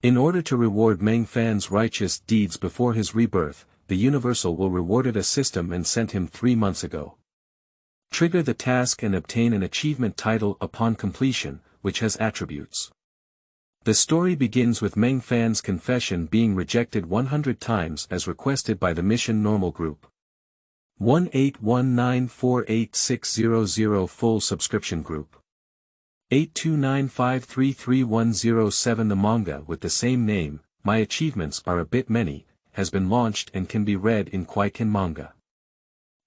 In order to reward Meng Fan's righteous deeds before his rebirth, the Universal will rewarded a system and sent him 3 months ago. Trigger the task and obtain an achievement title upon completion, which has attributes. The story begins with Meng Fan's confession being rejected 100 times as requested by the Mission Normal Group. 181948600 Full Subscription Group. 8295331007 The manga with the same name, My Achievements Are a Bit Many, has been launched and can be read in KuaiKan Manga.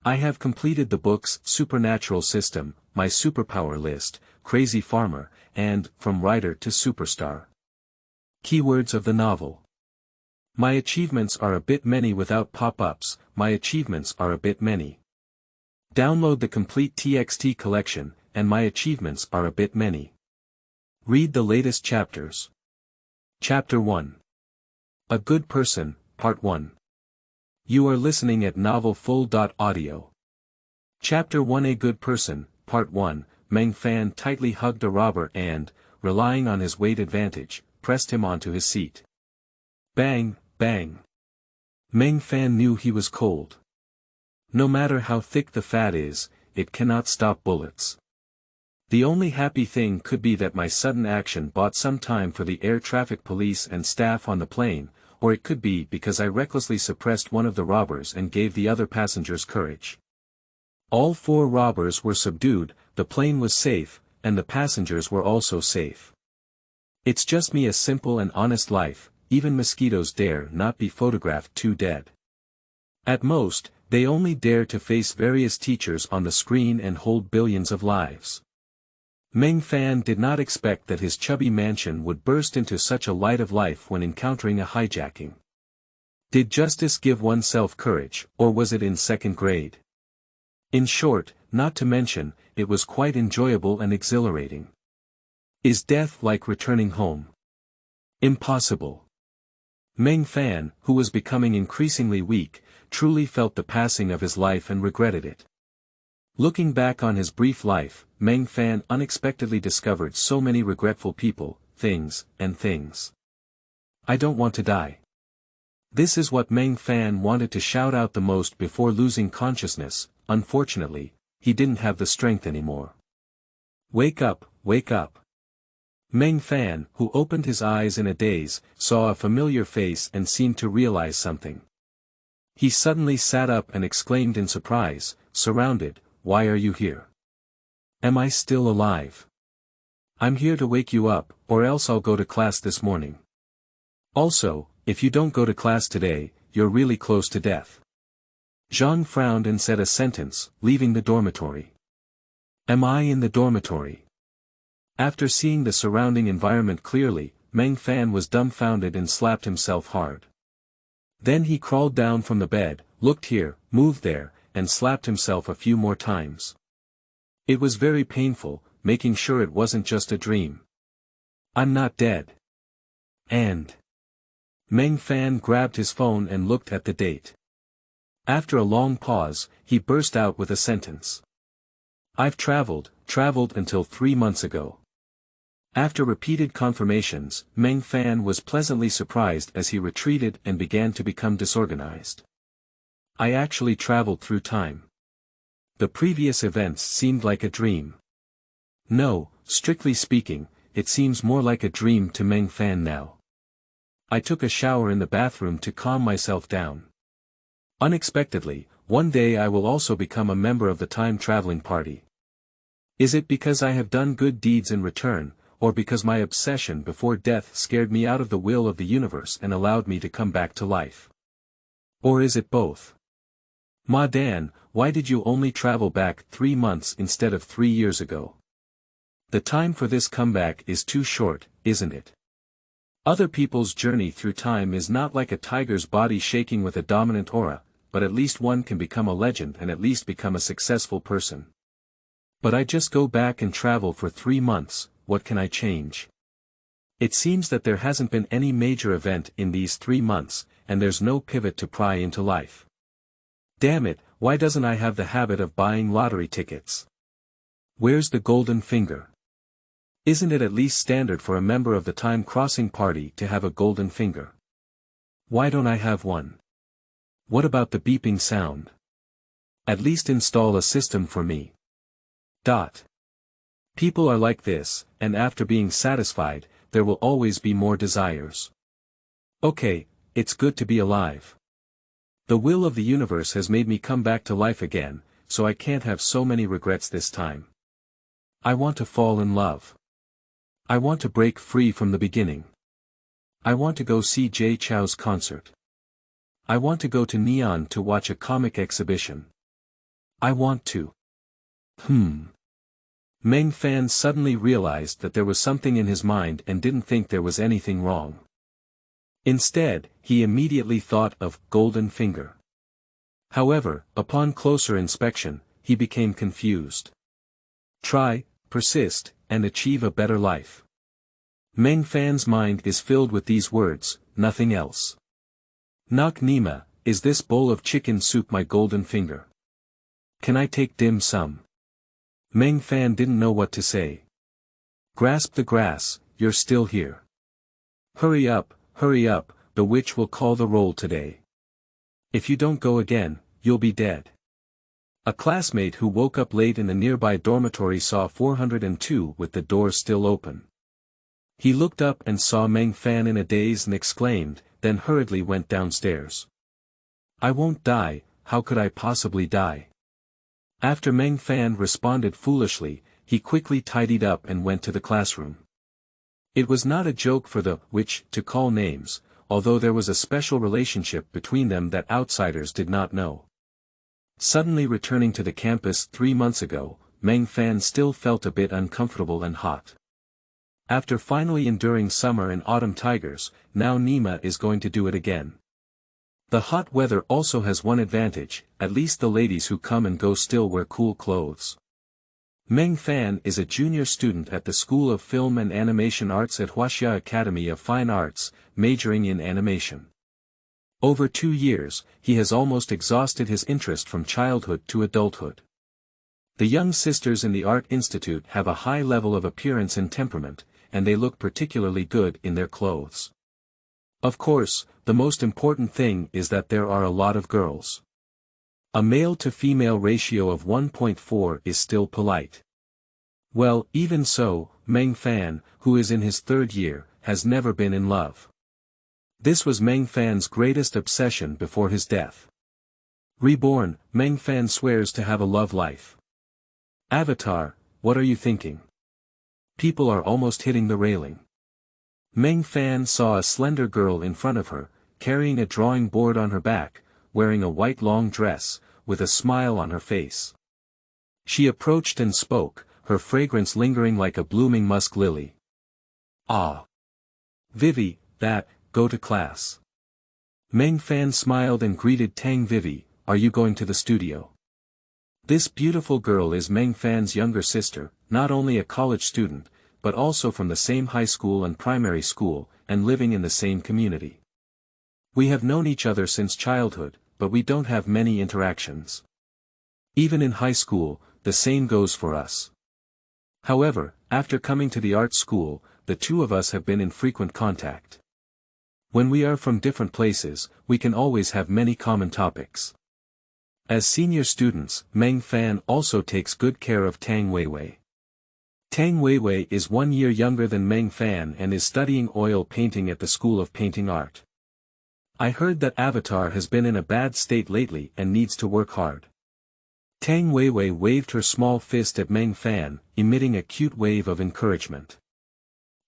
I have completed the books Supernatural System, My Superpower List, Crazy Farmer, and From Writer to Superstar. Keywords of the novel. My achievements are a bit many without pop-ups, my achievements are a bit many. Download the complete TXT collection, and my achievements are a bit many. Read the latest chapters. Chapter 1. A Good Person, Part 1. You are listening at novelfull.audio. Chapter 1 A Good Person, Part 1. Meng Fan tightly hugged a robber and, relying on his weight advantage, pressed him onto his seat. Bang, bang. Meng Fan knew he was cold. No matter how thick the fat is, it cannot stop bullets. The only happy thing could be that my sudden action bought some time for the air traffic police and staff on the plane, or it could be because I recklessly suppressed one of the robbers and gave the other passengers courage. All 4 robbers were subdued, the plane was safe, and the passengers were also safe. It's just me, a simple and honest life, even mosquitoes dare not be photographed too dead. At most, they only dare to face various teachers on the screen and hold billions of lives. Meng Fan did not expect that his chubby mansion would burst into such a light of life when encountering a hijacking. Did justice give oneself courage, or was it in 2nd grade? In short, not to mention, it was quite enjoyable and exhilarating. Is death like returning home? Impossible. Meng Fan, who was becoming increasingly weak, truly felt the passing of his life and regretted it. Looking back on his brief life, Meng Fan unexpectedly discovered so many regretful people, things. I don't want to die. This is what Meng Fan wanted to shout out the most before losing consciousness. Unfortunately, he didn't have the strength anymore. Wake up, wake up. Meng Fan, who opened his eyes in a daze, saw a familiar face and seemed to realize something. He suddenly sat up and exclaimed in surprise, surrounded, "Why are you here? Am I still alive? I'm here to wake you up, or else I'll go to class this morning. Also, if you don't go to class today, you're really close to death." Zhang frowned and said a sentence, leaving the dormitory. Am I in the dormitory? After seeing the surrounding environment clearly, Meng Fan was dumbfounded and slapped himself hard. Then he crawled down from the bed, looked here, moved there, and slapped himself a few more times. It was very painful, making sure it wasn't just a dream. I'm not dead. And Meng Fan grabbed his phone and looked at the date. After a long pause, he burst out with a sentence. I've traveled until 3 months ago. After repeated confirmations, Meng Fan was pleasantly surprised as he retreated and began to become disorganized. I actually traveled through time. The previous events seemed like a dream. No, strictly speaking, it seems more like a dream to Meng Fan now. I took a shower in the bathroom to calm myself down. Unexpectedly, one day I will also become a member of the time-traveling party. Is it because I have done good deeds in return, or because my obsession before death scared me out of the will of the universe and allowed me to come back to life? Or is it both? Ma Dan, why did you only travel back 3 months instead of 3 years ago? The time for this comeback is too short, isn't it? Other people's journey through time is not like a tiger's body shaking with a dominant aura, but at least one can become a legend and at least become a successful person. But I just go back and travel for 3 months, what can I change? It seems that there hasn't been any major event in these 3 months, and there's no pivot to pry into life. Damn it, why doesn't I have the habit of buying lottery tickets? Where's the golden finger? Isn't it at least standard for a member of the time-crossing party to have a golden finger? Why don't I have one? What about the beeping sound? At least install a system for me. People are like this, and after being satisfied, there will always be more desires. Okay, it's good to be alive. The will of the universe has made me come back to life again, so I can't have so many regrets this time. I want to fall in love. I want to break free from the beginning. I want to go see Jay Chou's concert. I want to go to Neon to watch a comic exhibition. I want to. Meng Fan suddenly realized that there was something in his mind and didn't think there was anything wrong. Instead, he immediately thought of golden finger. However, upon closer inspection, he became confused. Try, persist, and achieve a better life. Meng Fan's mind is filled with these words, nothing else. Nak Nima, is this bowl of chicken soup my golden finger? Can I take dim sum? Meng Fan didn't know what to say. Grasp the grass, you're still here. Hurry up, the witch will call the roll today. If you don't go again, you'll be dead. A classmate who woke up late in the nearby dormitory saw 402 with the door still open. He looked up and saw Meng Fan in a daze and exclaimed, then hurriedly went downstairs. I won't die, how could I possibly die? After Meng Fan responded foolishly, he quickly tidied up and went to the classroom. It was not a joke for the witch to call names, although there was a special relationship between them that outsiders did not know. Suddenly returning to the campus 3 months ago, Meng Fan still felt a bit uncomfortable and hot. After finally enduring summer and autumn tigers, now Nima is going to do it again. The hot weather also has one advantage, at least the ladies who come and go still wear cool clothes. Meng Fan is a junior student at the School of Film and Animation Arts at Huaxia Academy of Fine Arts, majoring in animation. Over 2 years, he has almost exhausted his interest from childhood to adulthood. The young sisters in the Art Institute have a high level of appearance and temperament, and they look particularly good in their clothes. Of course, the most important thing is that there are a lot of girls. A male-to-female ratio of 1.4 is still polite. Well, even so, Meng Fan, who is in his 3rd year, has never been in love. This was Meng Fan's greatest obsession before his death. Reborn, Meng Fan swears to have a love life. Avatar, what are you thinking? People are almost hitting the railing. Meng Fan saw a slender girl in front of her, carrying a drawing board on her back, wearing a white long dress, with a smile on her face. She approached and spoke, her fragrance lingering like a blooming musk lily. Ah! Vivi, go to class. Meng Fan smiled and greeted Tang Vivi, are you going to the studio? This beautiful girl is Meng Fan's younger sister, not only a college student, but also from the same high school and primary school, and living in the same community. We have known each other since childhood, but we don't have many interactions. Even in high school, the same goes for us. However, after coming to the art school, the two of us have been in frequent contact. When we are from different places, we can always have many common topics. As senior students, Meng Fan also takes good care of Tang Weiwei. Tang Weiwei is 1 year younger than Meng Fan and is studying oil painting at the School of Painting Art. I heard that Avatar has been in a bad state lately and needs to work hard. Tang Weiwei waved her small fist at Meng Fan, emitting a cute wave of encouragement.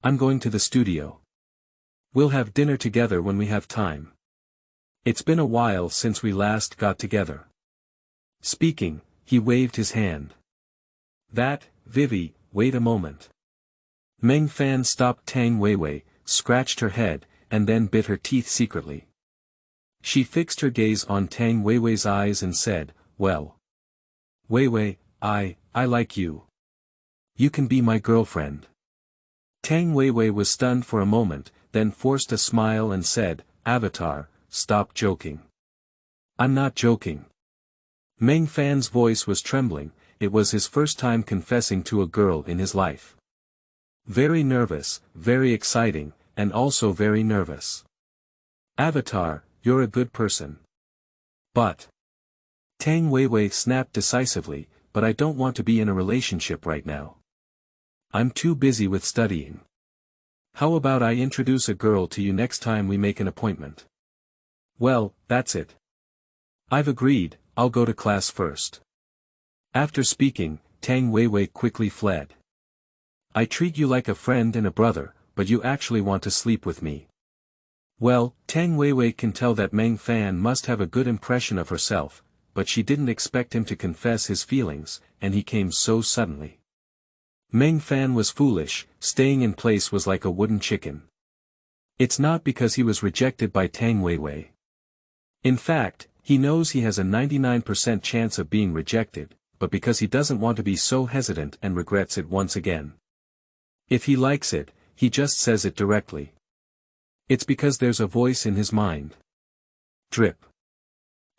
I'm going to the studio. We'll have dinner together when we have time. It's been a while since we last got together. Speaking, he waved his hand. Vivi, wait a moment. Meng Fan stopped Tang Weiwei, scratched her head, and then bit her teeth secretly. She fixed her gaze on Tang Weiwei's eyes and said, well. Weiwei, I like you. You can be my girlfriend. Tang Weiwei was stunned for a moment, then forced a smile and said, Avatar, stop joking. I'm not joking. Meng Fan's voice was trembling, it was his first time confessing to a girl in his life. Very nervous, very exciting, and also very nervous. Avatar, you're a good person. But. Tang Weiwei snapped decisively, but I don't want to be in a relationship right now. I'm too busy with studying. How about I introduce a girl to you next time we make an appointment? Well, that's it. I've agreed, I'll go to class first. After speaking, Tang Weiwei quickly fled. I treat you like a friend and a brother, but you actually want to sleep with me. Well, Tang Weiwei can tell that Meng Fan must have a good impression of herself, but she didn't expect him to confess his feelings, and he came so suddenly. Meng Fan was foolish, staying in place was like a wooden chicken. It's not because he was rejected by Tang Weiwei. In fact, he knows he has a 99% chance of being rejected, but because he doesn't want to be so hesitant and regrets it once again. If he likes it, he just says it directly. It's because there's a voice in his mind. Drip.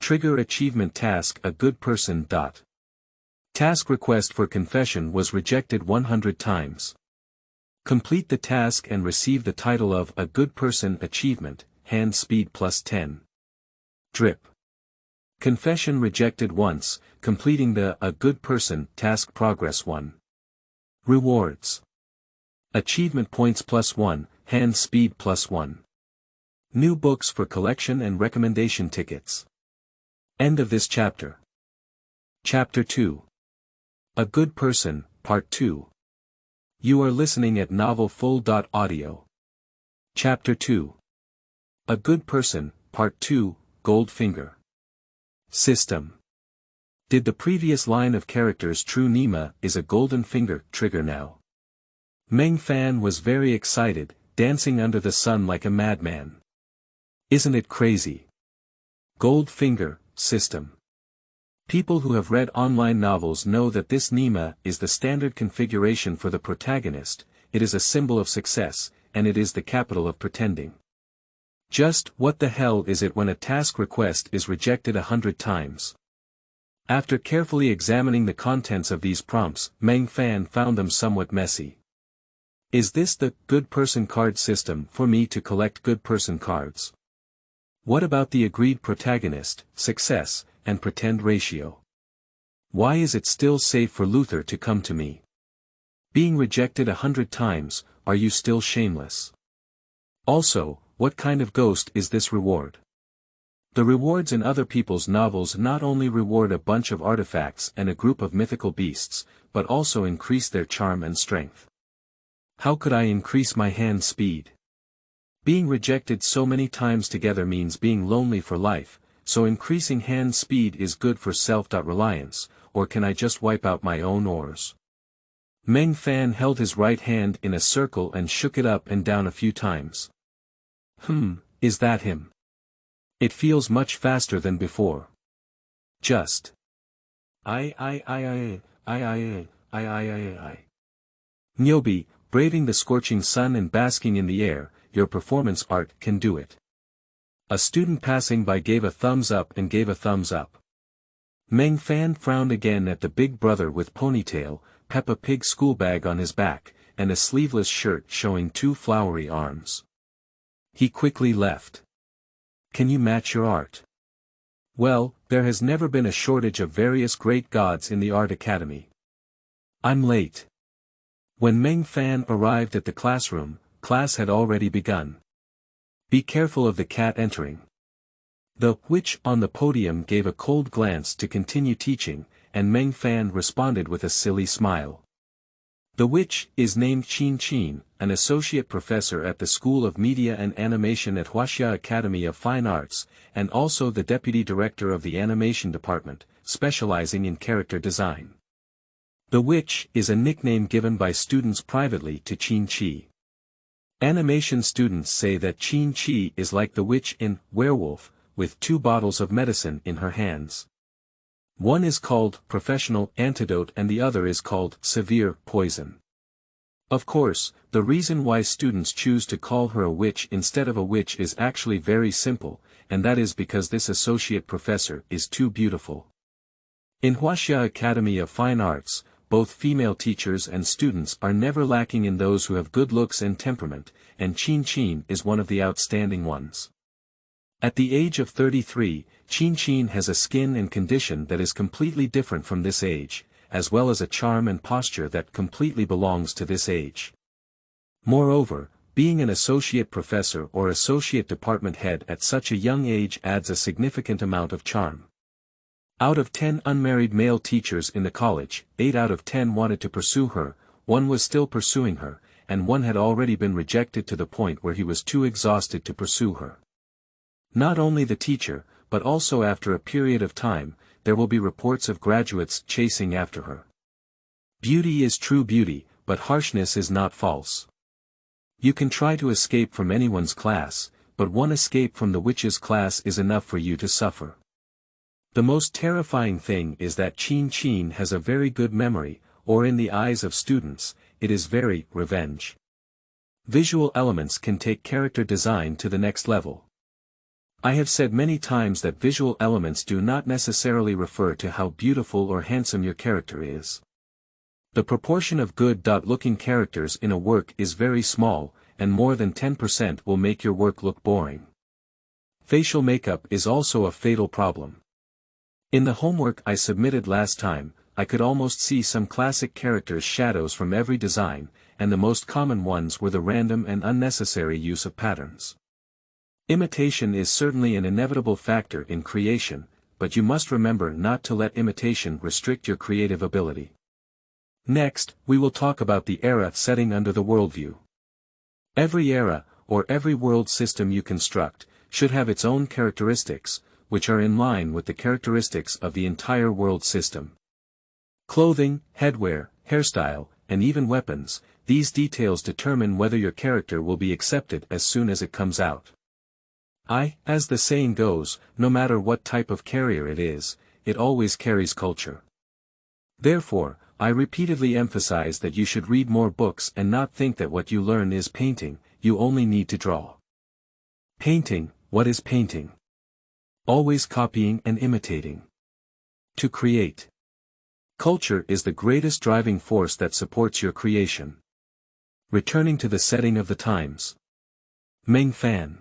Trigger achievement task a good person. Task request for confession was rejected 100 times. Complete the task and receive the title of a good person achievement, hand speed +10. Drip. Confession rejected once, completing the a good person task progress 1. Rewards. Achievement points +1, hand speed +1. New books for collection and recommendation tickets. End of this chapter. Chapter 2. A Good Person, Part 2. You are listening at novelfull.audio. Chapter 2. A Good Person, Part 2, Goldfinger. System. Did the previous line of characters true? Nima is a golden finger trigger now. Meng Fan was very excited, dancing under the sun like a madman. Isn't it crazy? Gold finger, system. People who have read online novels know that this Nima is the standard configuration for the protagonist, it is a symbol of success, and it is the capital of pretending. Just what the hell is it when a task request is rejected 100 times? After carefully examining the contents of these prompts, Meng Fan found them somewhat messy. Is this the good person card system for me to collect good person cards? What about the agreed protagonist, success, and pretend ratio? Why is it still safe for Luther to come to me? Being rejected 100 times, are you still shameless? Also, what kind of ghost is this reward? The rewards in other people's novels not only reward a bunch of artifacts and a group of mythical beasts, but also increase their charm and strength. How could I increase my hand speed? Being rejected so many times together means being lonely for life, so increasing hand speed is good for self-reliance, or can I just wipe out my own oars? Meng Fan held his right hand in a circle and shook it up and down a few times. Is that him? It feels much faster than before. Just. Nyobi, braving the scorching sun and basking in the air, your performance art can do it. A student passing by gave a thumbs up and gave a thumbs up. Meng Fan frowned again at the big brother with ponytail, Peppa Pig schoolbag on his back, and a sleeveless shirt showing 2 flowery arms. He quickly left. Can you match your art? Well, there has never been a shortage of various great gods in the art academy. I'm late. When Meng Fan arrived at the classroom, class had already begun. Be careful of the cat entering. The witch on the podium gave a cold glance to continue teaching, and Meng Fan responded with a silly smile. The witch is named Qin Qin, an associate professor at the School of Media and Animation at Huaxia Academy of Fine Arts, and also the deputy director of the animation department, specializing in character design. The witch is a nickname given by students privately to Qin Qi. Animation students say that Qin Qi is like the witch in Werewolf, with 2 bottles of medicine in her hands. One is called professional antidote and the other is called severe poison. Of course, the reason why students choose to call her a witch instead of a witch is actually very simple, and that is because this associate professor is too beautiful. In Huaxia Academy of Fine Arts, both female teachers and students are never lacking in those who have good looks and temperament, and Qin is one of the outstanding ones. At the age of 33, Qin has a skin and condition that is completely different from this age, as well as a charm and posture that completely belongs to this age. Moreover, being an associate professor or associate department head at such a young age adds a significant amount of charm. Out of 10 unmarried male teachers in the college, 8 out of 10 wanted to pursue her, 1 was still pursuing her, and 1 had already been rejected to the point where he was too exhausted to pursue her. Not only the teacher, but also after a period of time, there will be reports of graduates chasing after her. Beauty is true beauty, but harshness is not false. You can try to escape from anyone's class, but one escape from the witch's class is enough for you to suffer. The most terrifying thing is that Qin has a very good memory, or in the eyes of students, it is very revenge. Visual elements can take character design to the next level. I have said many times that visual elements do not necessarily refer to how beautiful or handsome your character is. The proportion of good-looking characters in a work is very small, and more than 10% will make your work look boring. Facial makeup is also a fatal problem. In the homework I submitted last time, I could almost see some classic characters' shadows from every design, and the most common ones were the random and unnecessary use of patterns. Imitation is certainly an inevitable factor in creation, but you must remember not to let imitation restrict your creative ability. Next, we will talk about the era setting under the worldview. Every era, or every world system you construct, should have its own characteristics, which are in line with the characteristics of the entire world system. Clothing, headwear, hairstyle, and even weapons, these details determine whether your character will be accepted as soon as it comes out. As the saying goes, no matter what type of carrier it is, it always carries culture. Therefore, I repeatedly emphasize that you should read more books and not think that what you learn is painting, you only need to draw. Painting, what is painting? Always copying and imitating. To create. Culture is the greatest driving force that supports your creation. Returning to the setting of the times. Meng Fan.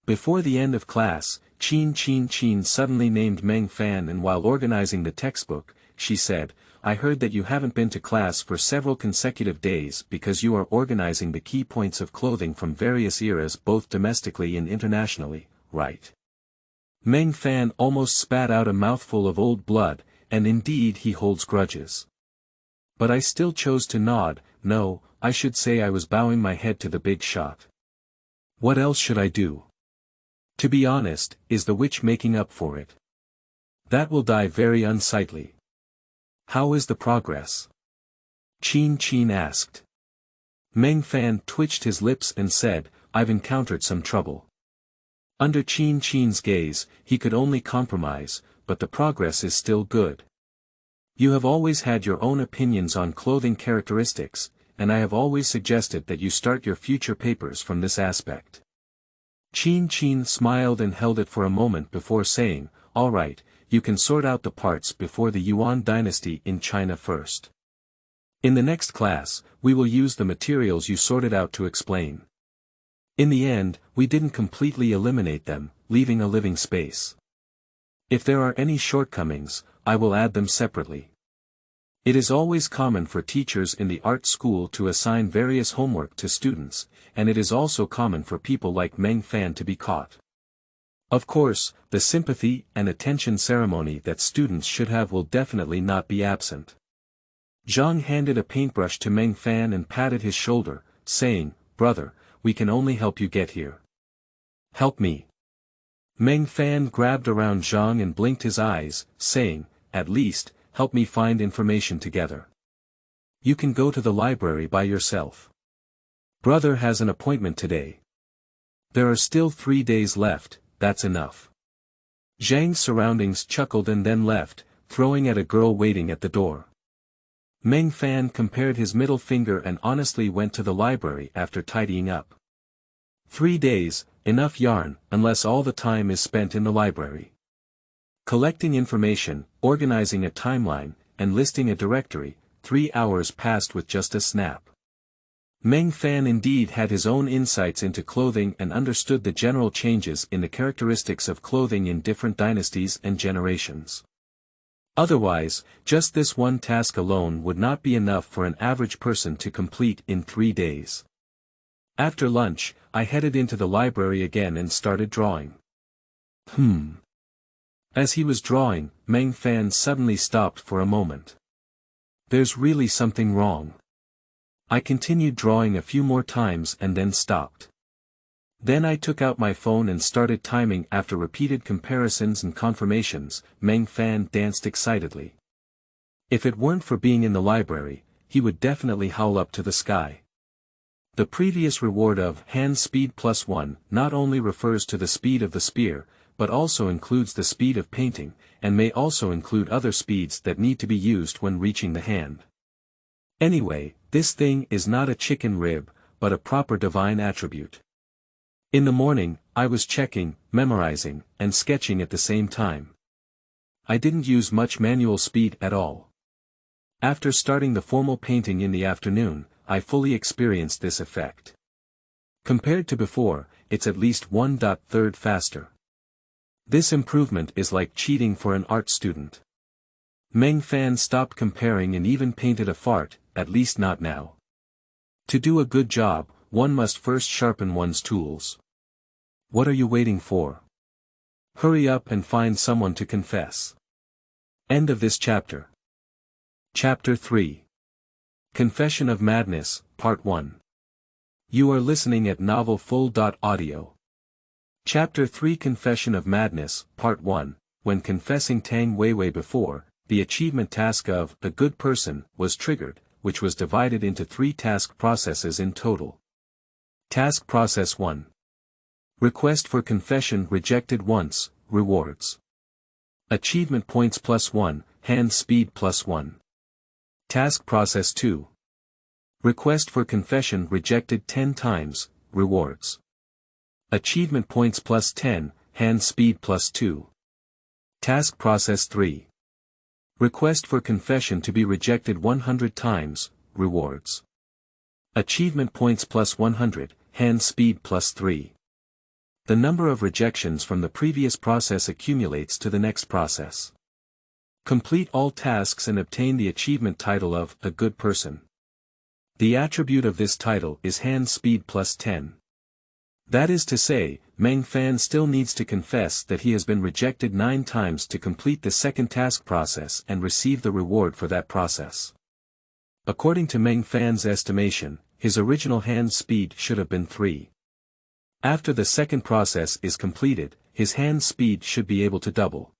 Before the end of class, Qin suddenly named Meng Fan, and while organizing the textbook, she said, "I heard that you haven't been to class for several consecutive days because you are organizing the key points of clothing from various eras both domestically and internationally, right?" Meng Fan almost spat out a mouthful of old blood, and indeed he holds grudges. But I still chose to nod. No, I should say I was bowing my head to the big shot. What else should I do? To be honest, is the witch making up for it? That will die very unsightly. How is the progress? Qin asked. Meng Fan twitched his lips and said, "I've encountered some trouble." Under Qin's gaze, he could only compromise, but the progress is still good. You have always had your own opinions on clothing characteristics, and I have always suggested that you start your future papers from this aspect. Qin smiled and held it for a moment before saying, "All right, you can sort out the parts before the Yuan dynasty in China first. In the next class, we will use the materials you sorted out to explain." In the end, we didn't completely eliminate them, leaving a living space. If there are any shortcomings, I will add them separately. It is always common for teachers in the art school to assign various homework to students, and it is also common for people like Meng Fan to be caught. Of course, the sympathy and attention ceremony that students should have will definitely not be absent. Zhang handed a paintbrush to Meng Fan and patted his shoulder, saying, "Brother, we can only help you get here. Help me." Meng Fan grabbed around Zhang and blinked his eyes, saying, "At least, help me find information together. You can go to the library by yourself. Brother has an appointment today. There are still 3 days left, that's enough." Zhang's surroundings chuckled and then left, throwing at a girl waiting at the door. Meng Fan compared his middle finger and honestly went to the library after tidying up. 3 days, enough yarn, unless all the time is spent in the library. Collecting information, organizing a timeline, and listing a directory, 3 hours passed with just a snap. Meng Fan indeed had his own insights into clothing and understood the general changes in the characteristics of clothing in different dynasties and generations. Otherwise, just this one task alone would not be enough for an average person to complete in 3 days. After lunch, I headed into the library again and started drawing. As he was drawing, Meng Fan suddenly stopped for a moment. There's really something wrong. I continued drawing a few more times and then stopped. Then I took out my phone and started timing. After repeated comparisons and confirmations, Meng Fan danced excitedly. If it weren't for being in the library, he would definitely howl up to the sky. The previous reward of hand speed +1 not only refers to the speed of the spear, but also includes the speed of painting, and may also include other speeds that need to be used when reaching the hand. Anyway, this thing is not a chicken rib, but a proper divine attribute. In the morning, I was checking, memorizing, and sketching at the same time. I didn't use much manual speed at all. After starting the formal painting in the afternoon, I fully experienced this effect. Compared to before, it's at least 1/3 faster. This improvement is like cheating for an art student. Meng Fan stopped comparing and even painted a fart, at least not now. To do a good job, one must first sharpen one's tools. What are you waiting for? Hurry up and find someone to confess. End of this chapter. Chapter 3. Confession of Madness, Part 1. You are listening at novelfull.audio. Chapter 3 Confession of Madness, Part 1. When confessing Tang Weiwei before, the achievement task of a good person was triggered, which was divided into 3 task processes in total. Task Process 1. Request for confession rejected once, rewards. Achievement points +1, hand speed +1. Task Process 2. Request for confession rejected 10 times, rewards. Achievement points +10, hand speed +2. Task Process 3. Request for confession to be rejected 100 times, rewards. Achievement points +100, hand speed +3. The number of rejections from the previous process accumulates to the next process. Complete all tasks and obtain the achievement title of a good person. The attribute of this title is hand speed +10. That is to say, Meng Fan still needs to confess that he has been rejected 9 times to complete the second task process and receive the reward for that process. According to Meng Fan's estimation, his original hand speed should have been 3. After the second process is completed, his hand speed should be able to double.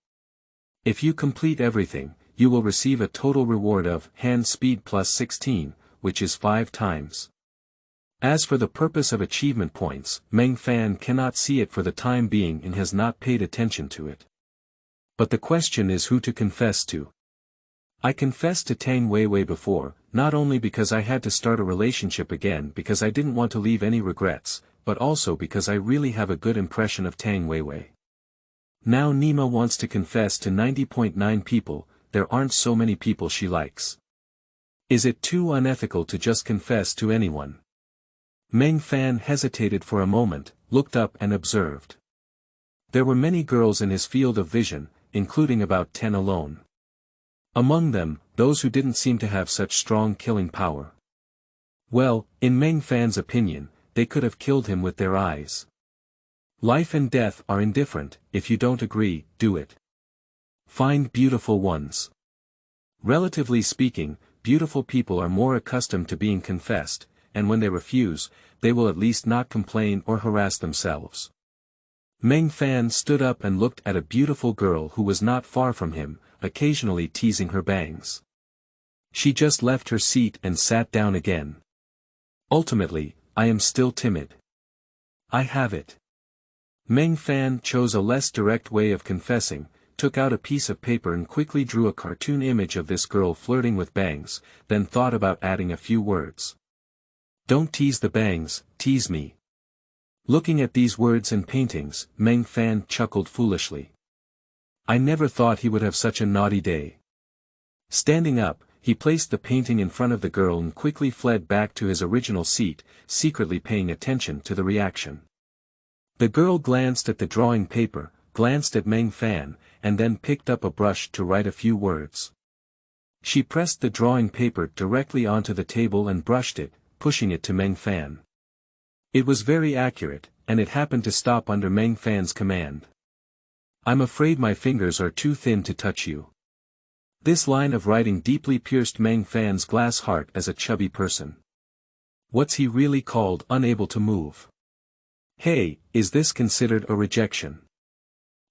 If you complete everything, you will receive a total reward of hand speed +16, which is 5 times. As for the purpose of achievement points, Meng Fan cannot see it for the time being and has not paid attention to it. But the question is who to confess to. I confessed to Tang Weiwei before, not only because I had to start a relationship again because I didn't want to leave any regrets, but also because I really have a good impression of Tang Weiwei. Now Nima wants to confess to 90.9 people, there aren't so many people she likes. Is it too unethical to just confess to anyone? Meng Fan hesitated for a moment, looked up and observed. There were many girls in his field of vision, including about 10 alone. Among them, those who didn't seem to have such strong killing power. Well, in Meng Fan's opinion, they could have killed him with their eyes. Life and death are indifferent, if you don't agree, do it. Find beautiful ones. Relatively speaking, beautiful people are more accustomed to being confessed, and when they refuse, they will at least not complain or harass themselves. Meng Fan stood up and looked at a beautiful girl who was not far from him, occasionally teasing her bangs. She just left her seat and sat down again. Ultimately, I am still timid. I have it. Meng Fan chose a less direct way of confessing, took out a piece of paper and quickly drew a cartoon image of this girl flirting with bangs, then thought about adding a few words. Don't tease the bangs, tease me. Looking at these words and paintings, Meng Fan chuckled foolishly. I never thought he would have such a naughty day. Standing up, he placed the painting in front of the girl and quickly fled back to his original seat, secretly paying attention to the reaction. The girl glanced at the drawing paper, glanced at Meng Fan, and then picked up a brush to write a few words. She pressed the drawing paper directly onto the table and brushed it, pushing it to Meng Fan. It was very accurate, and it happened to stop under Meng Fan's command. "I'm afraid my fingers are too thin to touch you." This line of writing deeply pierced Meng Fan's glass heart as a chubby person. What's he really called unable to move? Hey, is this considered a rejection?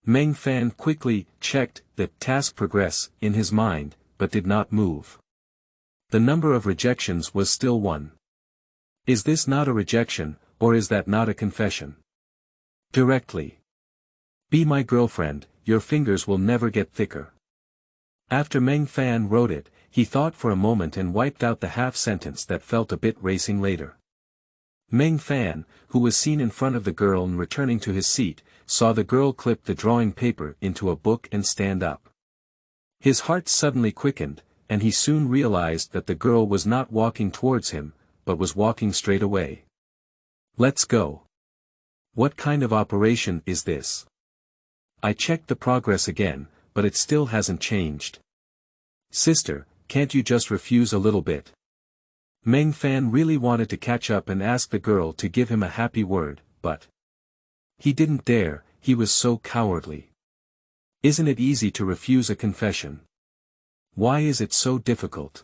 Meng Fan quickly checked the task progress in his mind, but did not move. The number of rejections was still 1. Is this not a rejection, or is that not a confession? Directly. Be my girlfriend, your fingers will never get thicker. After Meng Fan wrote it, he thought for a moment and wiped out the half-sentence that felt a bit racing later. Meng Fan, who was seen in front of the girl and returning to his seat, saw the girl clip the drawing paper into a book and stand up. His heart suddenly quickened, and he soon realized that the girl was not walking towards him, but was walking straight away. Let's go. What kind of operation is this? I checked the progress again, but it still hasn't changed. Sister, can't you just refuse a little bit? Meng Fan really wanted to catch up and ask the girl to give him a happy word, but he didn't dare, he was so cowardly. Isn't it easy to refuse a confession? Why is it so difficult?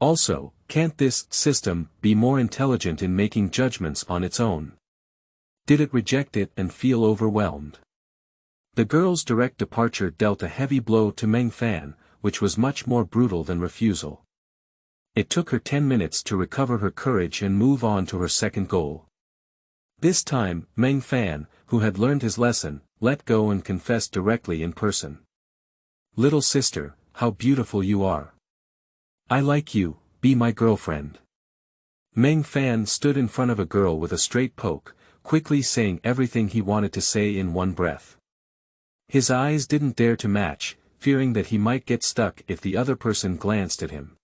Also, can't this system be more intelligent in making judgments on its own? Did it reject it and feel overwhelmed? The girl's direct departure dealt a heavy blow to Meng Fan, which was much more brutal than refusal. It took her 10 minutes to recover her courage and move on to her second goal. This time, Meng Fan, who had learned his lesson, let go and confessed directly in person. Little sister, how beautiful you are. I like you, be my girlfriend. Meng Fan stood in front of a girl with a straight poke, quickly saying everything he wanted to say in one breath. His eyes didn't dare to match, fearing that he might get stuck if the other person glanced at him.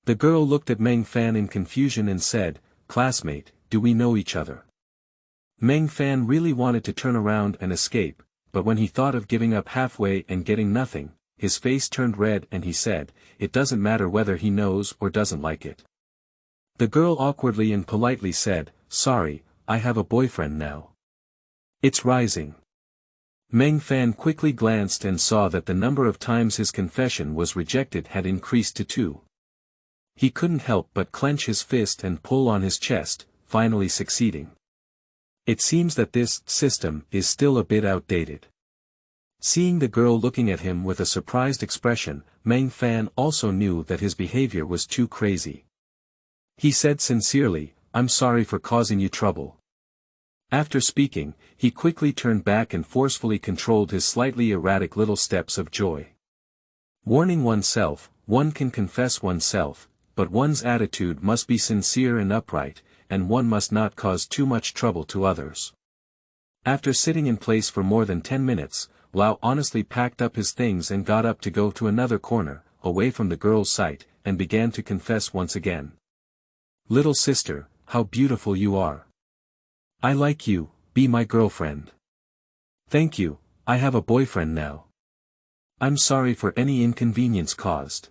The girl looked at Meng Fan in confusion and said, "Classmate, do we know each other?" Meng Fan really wanted to turn around and escape, but when he thought of giving up halfway and getting nothing, his face turned red and he said, "It doesn't matter whether he knows or doesn't like it." The girl awkwardly and politely said, "Sorry, I have a boyfriend now." It's rising. Meng Fan quickly glanced and saw that the number of times his confession was rejected had increased to 2. He couldn't help but clench his fist and pull on his chest, finally succeeding. It seems that this system is still a bit outdated. Seeing the girl looking at him with a surprised expression, Meng Fan also knew that his behavior was too crazy. He said sincerely, "I'm sorry for causing you trouble." After speaking, he quickly turned back and forcefully controlled his slightly erratic little steps of joy. Warning oneself, one can confess oneself, but one's attitude must be sincere and upright, and one must not cause too much trouble to others. After sitting in place for more than 10 minutes, Lao honestly packed up his things and got up to go to another corner, away from the girl's sight, and began to confess once again. "Little sister, how beautiful you are. I like you, be my girlfriend. Thank you, I have a boyfriend now. I'm sorry for any inconvenience caused.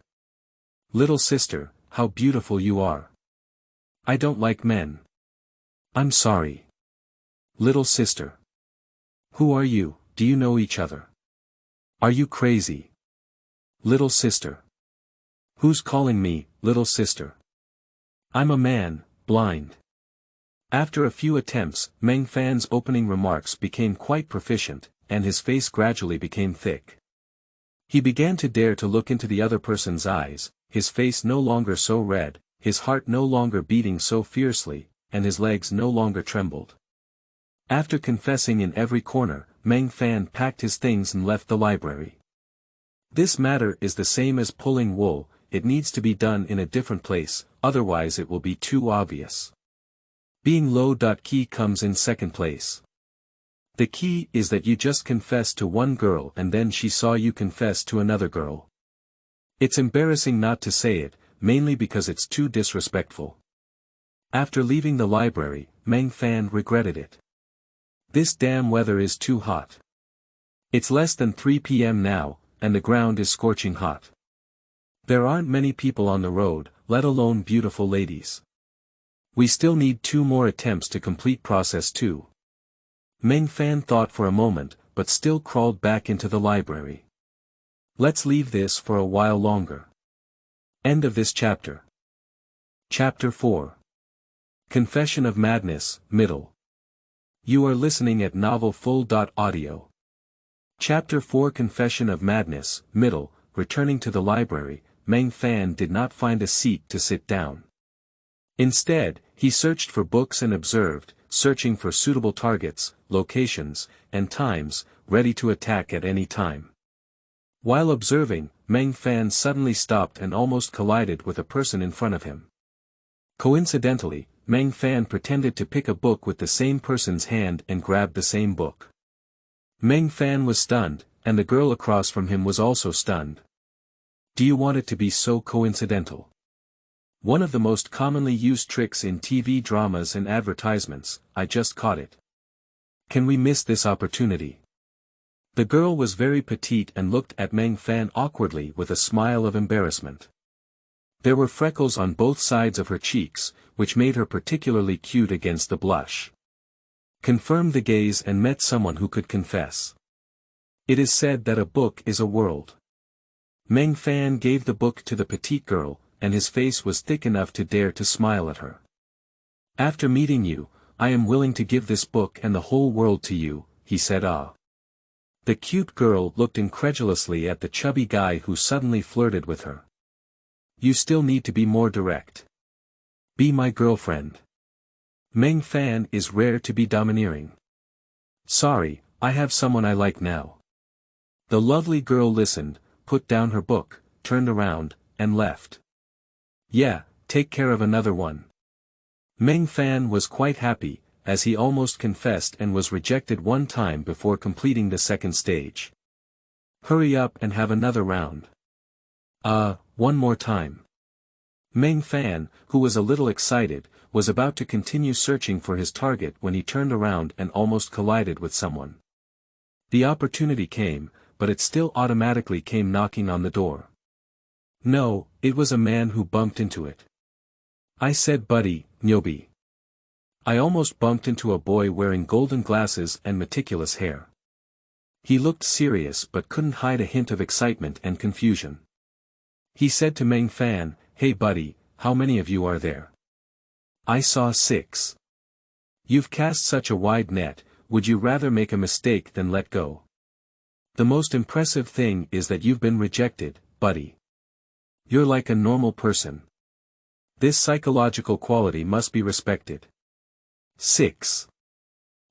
Little sister, how beautiful you are. I don't like men. I'm sorry. Little sister. Who are you, do you know each other? Are you crazy? Little sister. Who's calling me, little sister? I'm a man, blind." After a few attempts, Meng Fan's opening remarks became quite proficient, and his face gradually became thick. He began to dare to look into the other person's eyes, his face no longer so red, his heart no longer beating so fiercely, and his legs no longer trembled. After confessing in every corner, Meng Fan packed his things and left the library. This matter is the same as pulling wool, it needs to be done in a different place, otherwise it will be too obvious. Being low-key comes in second place. The key is that you just confess to one girl and then she saw you confess to another girl. It's embarrassing not to say it, mainly because it's too disrespectful. After leaving the library, Meng Fan regretted it. This damn weather is too hot. It's less than 3 p.m. now, and the ground is scorching hot. There aren't many people on the road, let alone beautiful ladies. We still need 2 more attempts to complete process 2. Meng Fan thought for a moment, but still crawled back into the library. Let's leave this for a while longer. End of this chapter. Chapter 4. Confession of Madness, Middle. You are listening at novelfull.audio. Chapter 4 Confession of Madness, Middle. Returning to the library, Meng Fan did not find a seat to sit down. Instead, he searched for books and observed, searching for suitable targets, locations, and times, ready to attack at any time. While observing, Meng Fan suddenly stopped and almost collided with a person in front of him. Coincidentally, Meng Fan pretended to pick a book with the same person's hand and grabbed the same book. Meng Fan was stunned, and the girl across from him was also stunned. Do you want it to be so coincidental? One of the most commonly used tricks in TV dramas and advertisements, I just caught it. Can we miss this opportunity? The girl was very petite and looked at Meng Fan awkwardly with a smile of embarrassment. There were freckles on both sides of her cheeks, which made her particularly cute against the blush. Confirmed the gaze and met someone who could confess. It is said that a book is a world. Meng Fan gave the book to the petite girl, and his face was thick enough to dare to smile at her. After meeting you, I am willing to give this book and the whole world to you, he said. The cute girl looked incredulously at the chubby guy who suddenly flirted with her. You still need to be more direct. Be my girlfriend. Meng Fan is rare to be domineering. Sorry, I have someone I like now. The lovely girl listened, put down her book, turned around, and left. Yeah, take care of another one. Meng Fan was quite happy, as he almost confessed and was rejected one time before completing the second stage. Hurry up and have another round. One more time. Meng Fan, who was a little excited, was about to continue searching for his target when he turned around and almost collided with someone. The opportunity came, but it still automatically came knocking on the door. No, it was a man who bumped into it. I said buddy, Nyobi. I almost bumped into a boy wearing golden glasses and meticulous hair. He looked serious but couldn't hide a hint of excitement and confusion. He said to Meng Fan, Hey buddy, how many of you are there? I saw 6. You've cast such a wide net, would you rather make a mistake than let go? The most impressive thing is that you've been rejected, buddy. You're like a normal person. This psychological quality must be respected. 6.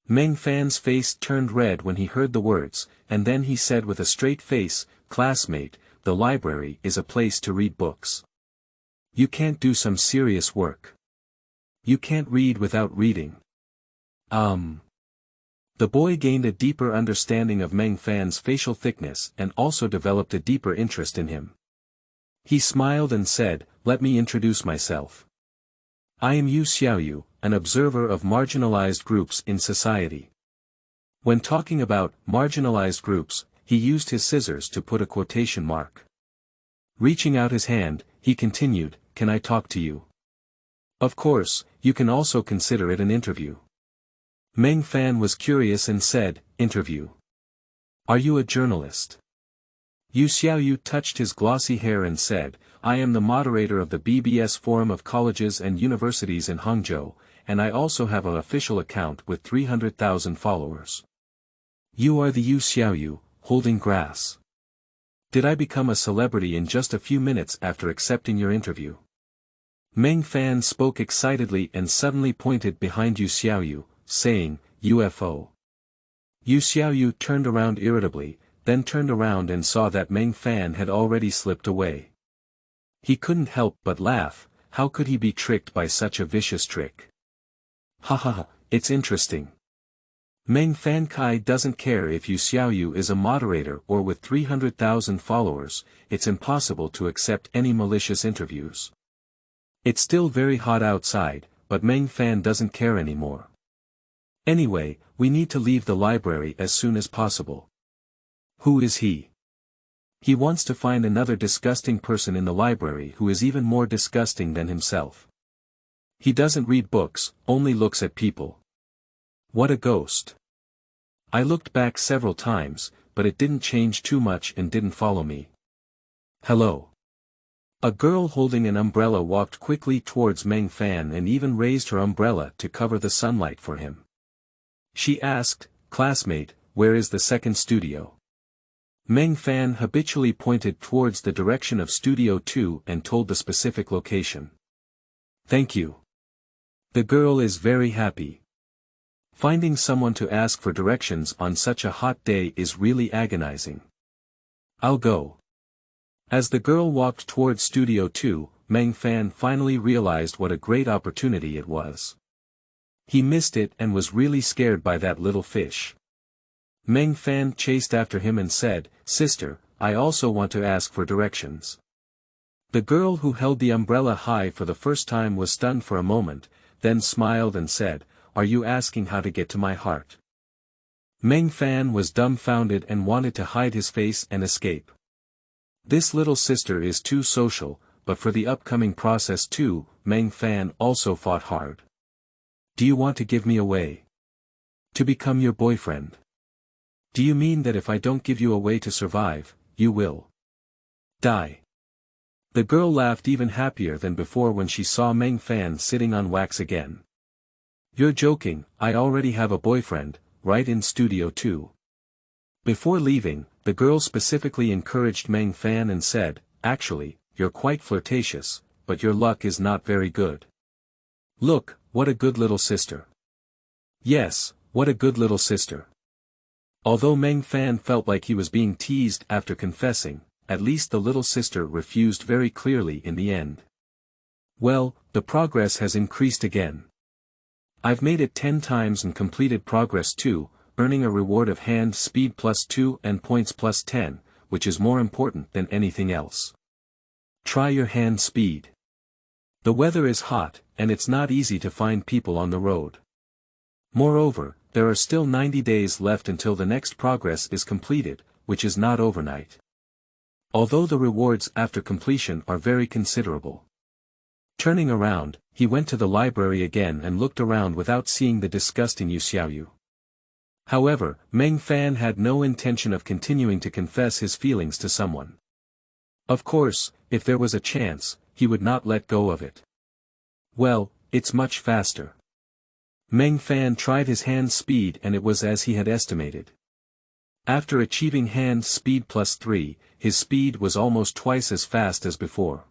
Meng Fan's face turned red when he heard the words, and then he said with a straight face, Classmate, the library is a place to read books. You can't do some serious work. You can't read without reading. The boy gained a deeper understanding of Meng Fan's facial thickness and also developed a deeper interest in him. He smiled and said, Let me introduce myself. I am Yu Xiaoyu, an observer of marginalized groups in society. When talking about marginalized groups, he used his scissors to put a quotation mark. Reaching out his hand, he continued, Can I talk to you? Of course, you can also consider it an interview. Meng Fan was curious and said, Interview. Are you a journalist? Yu Xiaoyu touched his glossy hair and said, I am the moderator of the BBS Forum of Colleges and Universities in Hangzhou, and I also have an official account with 300,000 followers. You are the Yu Xiaoyu, holding grass. Did I become a celebrity in just a few minutes after accepting your interview? Meng Fan spoke excitedly and suddenly pointed behind Yu Xiaoyu, saying, UFO. Yu Xiaoyu turned around irritably, then turned around and saw that Meng Fan had already slipped away. He couldn't help but laugh. How could he be tricked by such a vicious trick? Ha ha ha, it's interesting. Meng Fan Kai doesn't care if Yu Xiaoyu is a moderator or with 300,000 followers, it's impossible to accept any malicious interviews. It's still very hot outside, but Meng Fan doesn't care anymore. Anyway, we need to leave the library as soon as possible. Who is he? He wants to find another disgusting person in the library who is even more disgusting than himself. He doesn't read books, only looks at people. What a ghost. I looked back several times, but it didn't change too much and didn't follow me. Hello. A girl holding an umbrella walked quickly towards Meng Fan and even raised her umbrella to cover the sunlight for him. She asked, "Classmate, where is the second studio?" Meng Fan habitually pointed towards the direction of Studio 2 and told the specific location. Thank you. The girl is very happy. Finding someone to ask for directions on such a hot day is really agonizing. I'll go. As the girl walked towards Studio 2, Meng Fan finally realized what a great opportunity it was. He missed it and was really scared by that little fish. Meng Fan chased after him and said, "Sister, I also want to ask for directions." The girl who held the umbrella high for the first time was stunned for a moment, then smiled and said, "Are you asking how to get to my heart?" Meng Fan was dumbfounded and wanted to hide his face and escape. This little sister is too social, but for the upcoming process too, Meng Fan also fought hard. Do you want to give me away? To become your boyfriend? Do you mean that if I don't give you a way to survive, you will die? The girl laughed even happier than before when she saw Meng Fan sitting on wax again. You're joking, I already have a boyfriend, right in Studio 2. Before leaving, the girl specifically encouraged Meng Fan and said, "Actually, you're quite flirtatious, but your luck is not very good. Look, what a good little sister." Yes, what a good little sister. Although Meng Fan felt like he was being teased after confessing, at least the little sister refused very clearly in the end. Well, the progress has increased again. I've made it 10 times and completed progress 2, earning a reward of hand speed +2 and points +10, which is more important than anything else. Try your hand speed. The weather is hot, and it's not easy to find people on the road. Moreover, there are still 90 days left until the next progress is completed, which is not overnight. Although the rewards after completion are very considerable. Turning around, he went to the library again and looked around without seeing the disgusting Yu Xiaoyu. However, Meng Fan had no intention of continuing to confess his feelings to someone. Of course, if there was a chance, he would not let go of it. Well, it's much faster. Meng Fan tried his hand speed and it was as he had estimated. After achieving hand speed +3, his speed was almost twice as fast as before.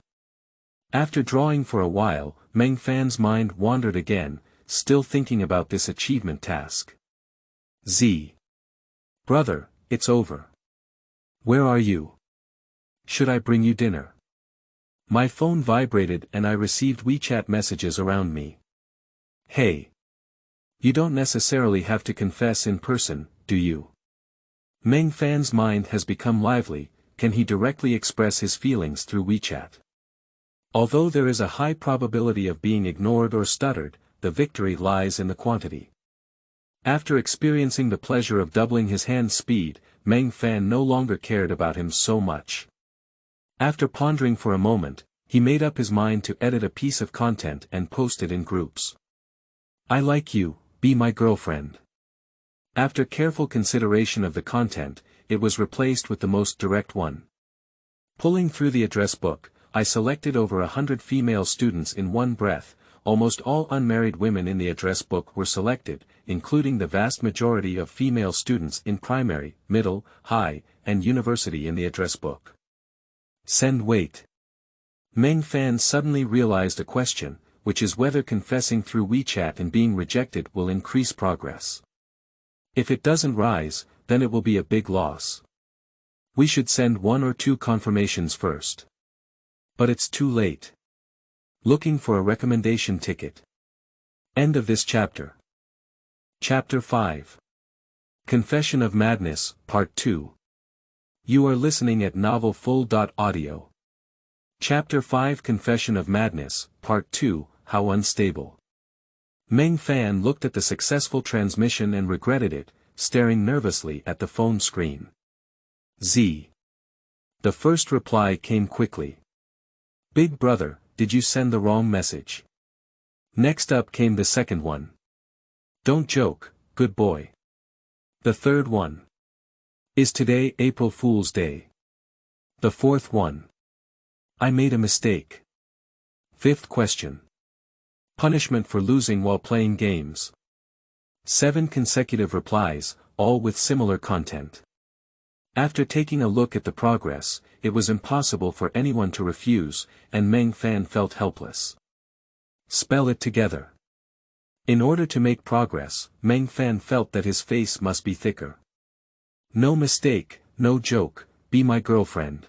After drawing for a while, Meng Fan's mind wandered again, still thinking about this achievement task. Brother, it's over. Where are you? Should I bring you dinner? My phone vibrated and I received WeChat messages around me. Hey. You don't necessarily have to confess in person, do you? Meng Fan's mind has become lively, can he directly express his feelings through WeChat? Although there is a high probability of being ignored or stuttered, the victory lies in the quantity. After experiencing the pleasure of doubling his hand speed, Meng Fan no longer cared about him so much. After pondering for a moment, he made up his mind to edit a piece of content and post it in groups. I like you, be my girlfriend. After careful consideration of the content, it was replaced with the most direct one. Pulling through the address book, I selected over 100 female students in one breath. Almost all unmarried women in the address book were selected, including the vast majority of female students in primary, middle, high, and university in the address book. Send wait. Meng Fan suddenly realized a question, which is whether confessing through WeChat and being rejected will increase progress. If it doesn't rise, then it will be a big loss. We should send 1 or 2 confirmations first. But it's too late. Looking for a recommendation ticket. End of this chapter. Chapter 5. Confession of Madness, Part 2. You are listening at novelfull.audio. Chapter 5 Confession of Madness, Part 2, How Unstable. Meng Fan looked at the successful transmission and regretted it, staring nervously at the phone screen. Z. The first reply came quickly. Big brother, did you send the wrong message? Next up came the second one. Don't joke, good boy. The third one. Is today April Fool's Day? The fourth one. I made a mistake. Fifth question. Punishment for losing while playing games. 7 consecutive replies, all with similar content. After taking a look at the progress, it was impossible for anyone to refuse, and Meng Fan felt helpless. Spell it together. In order to make progress, Meng Fan felt that his face must be thicker. No mistake, no joke, be my girlfriend.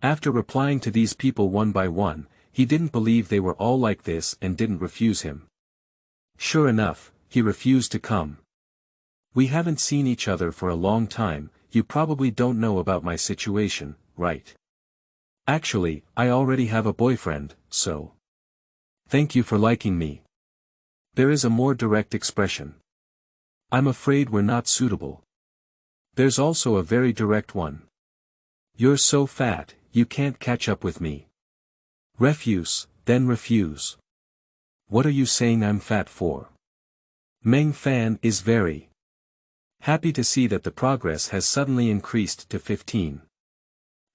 After replying to these people one by one, he didn't believe they were all like this and didn't refuse him. Sure enough, he refused to come. We haven't seen each other for a long time, you probably don't know about my situation, right? Actually, I already have a boyfriend, so. Thank you for liking me. There is a more direct expression. I'm afraid we're not suitable. There's also a very direct one. You're so fat, you can't catch up with me. Refuse, then refuse. What are you saying I'm fat for? Meng Fan is very happy to see that the progress has suddenly increased to 15.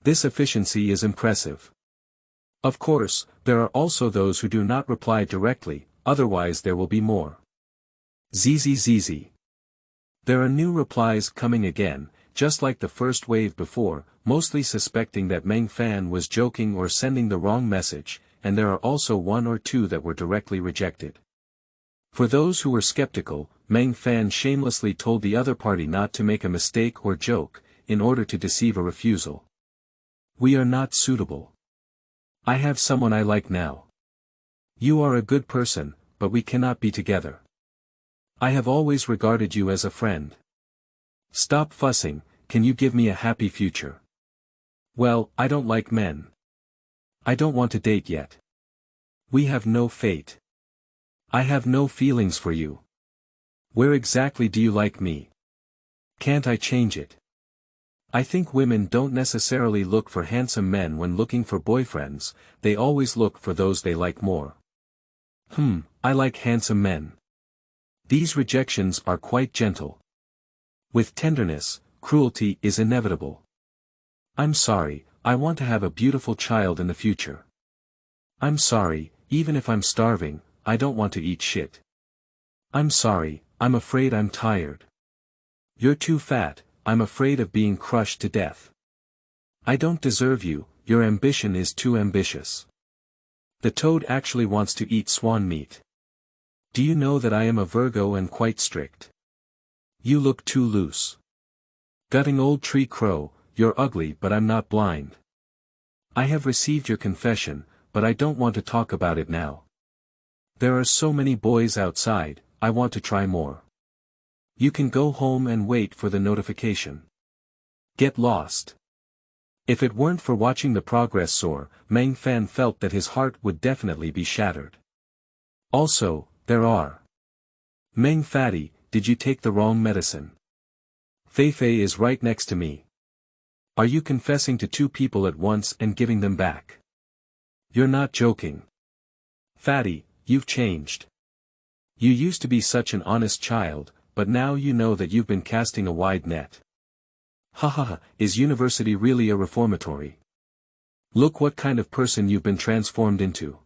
This efficiency is impressive. Of course, there are also those who do not reply directly, otherwise there will be more. ZZZZ. There are new replies coming again, just like the first wave before, mostly suspecting that Meng Fan was joking or sending the wrong message, and there are also 1 or 2 that were directly rejected. For those who were skeptical, Meng Fan shamelessly told the other party not to make a mistake or joke, in order to deceive a refusal. We are not suitable. I have someone I like now. You are a good person, but we cannot be together. I have always regarded you as a friend. Stop fussing, can you give me a happy future? Well, I don't like men. I don't want to date yet. We have no fate. I have no feelings for you. Where exactly do you like me? Can't I change it? I think women don't necessarily look for handsome men when looking for boyfriends, they always look for those they like more. I like handsome men. These rejections are quite gentle. With tenderness, cruelty is inevitable. I'm sorry, I want to have a beautiful child in the future. I'm sorry, even if I'm starving, I don't want to eat shit. I'm sorry, I'm afraid I'm tired. You're too fat, I'm afraid of being crushed to death. I don't deserve you, your ambition is too ambitious. The toad actually wants to eat swan meat. Do you know that I am a Virgo and quite strict? You look too loose. Gutting old tree crow, you're ugly but I'm not blind. I have received your confession, but I don't want to talk about it now. There are so many boys outside, I want to try more. You can go home and wait for the notification. Get lost. If it weren't for watching the progress soar, Meng Fan felt that his heart would definitely be shattered. Also, there are. Meng Fatty, did you take the wrong medicine? Feifei is right next to me. Are you confessing to 2 people at once and giving them back? You're not joking. Fatty, you've changed. You used to be such an honest child, but now you know that you've been casting a wide net. Hahaha, is university really a reformatory? Look what kind of person you've been transformed into.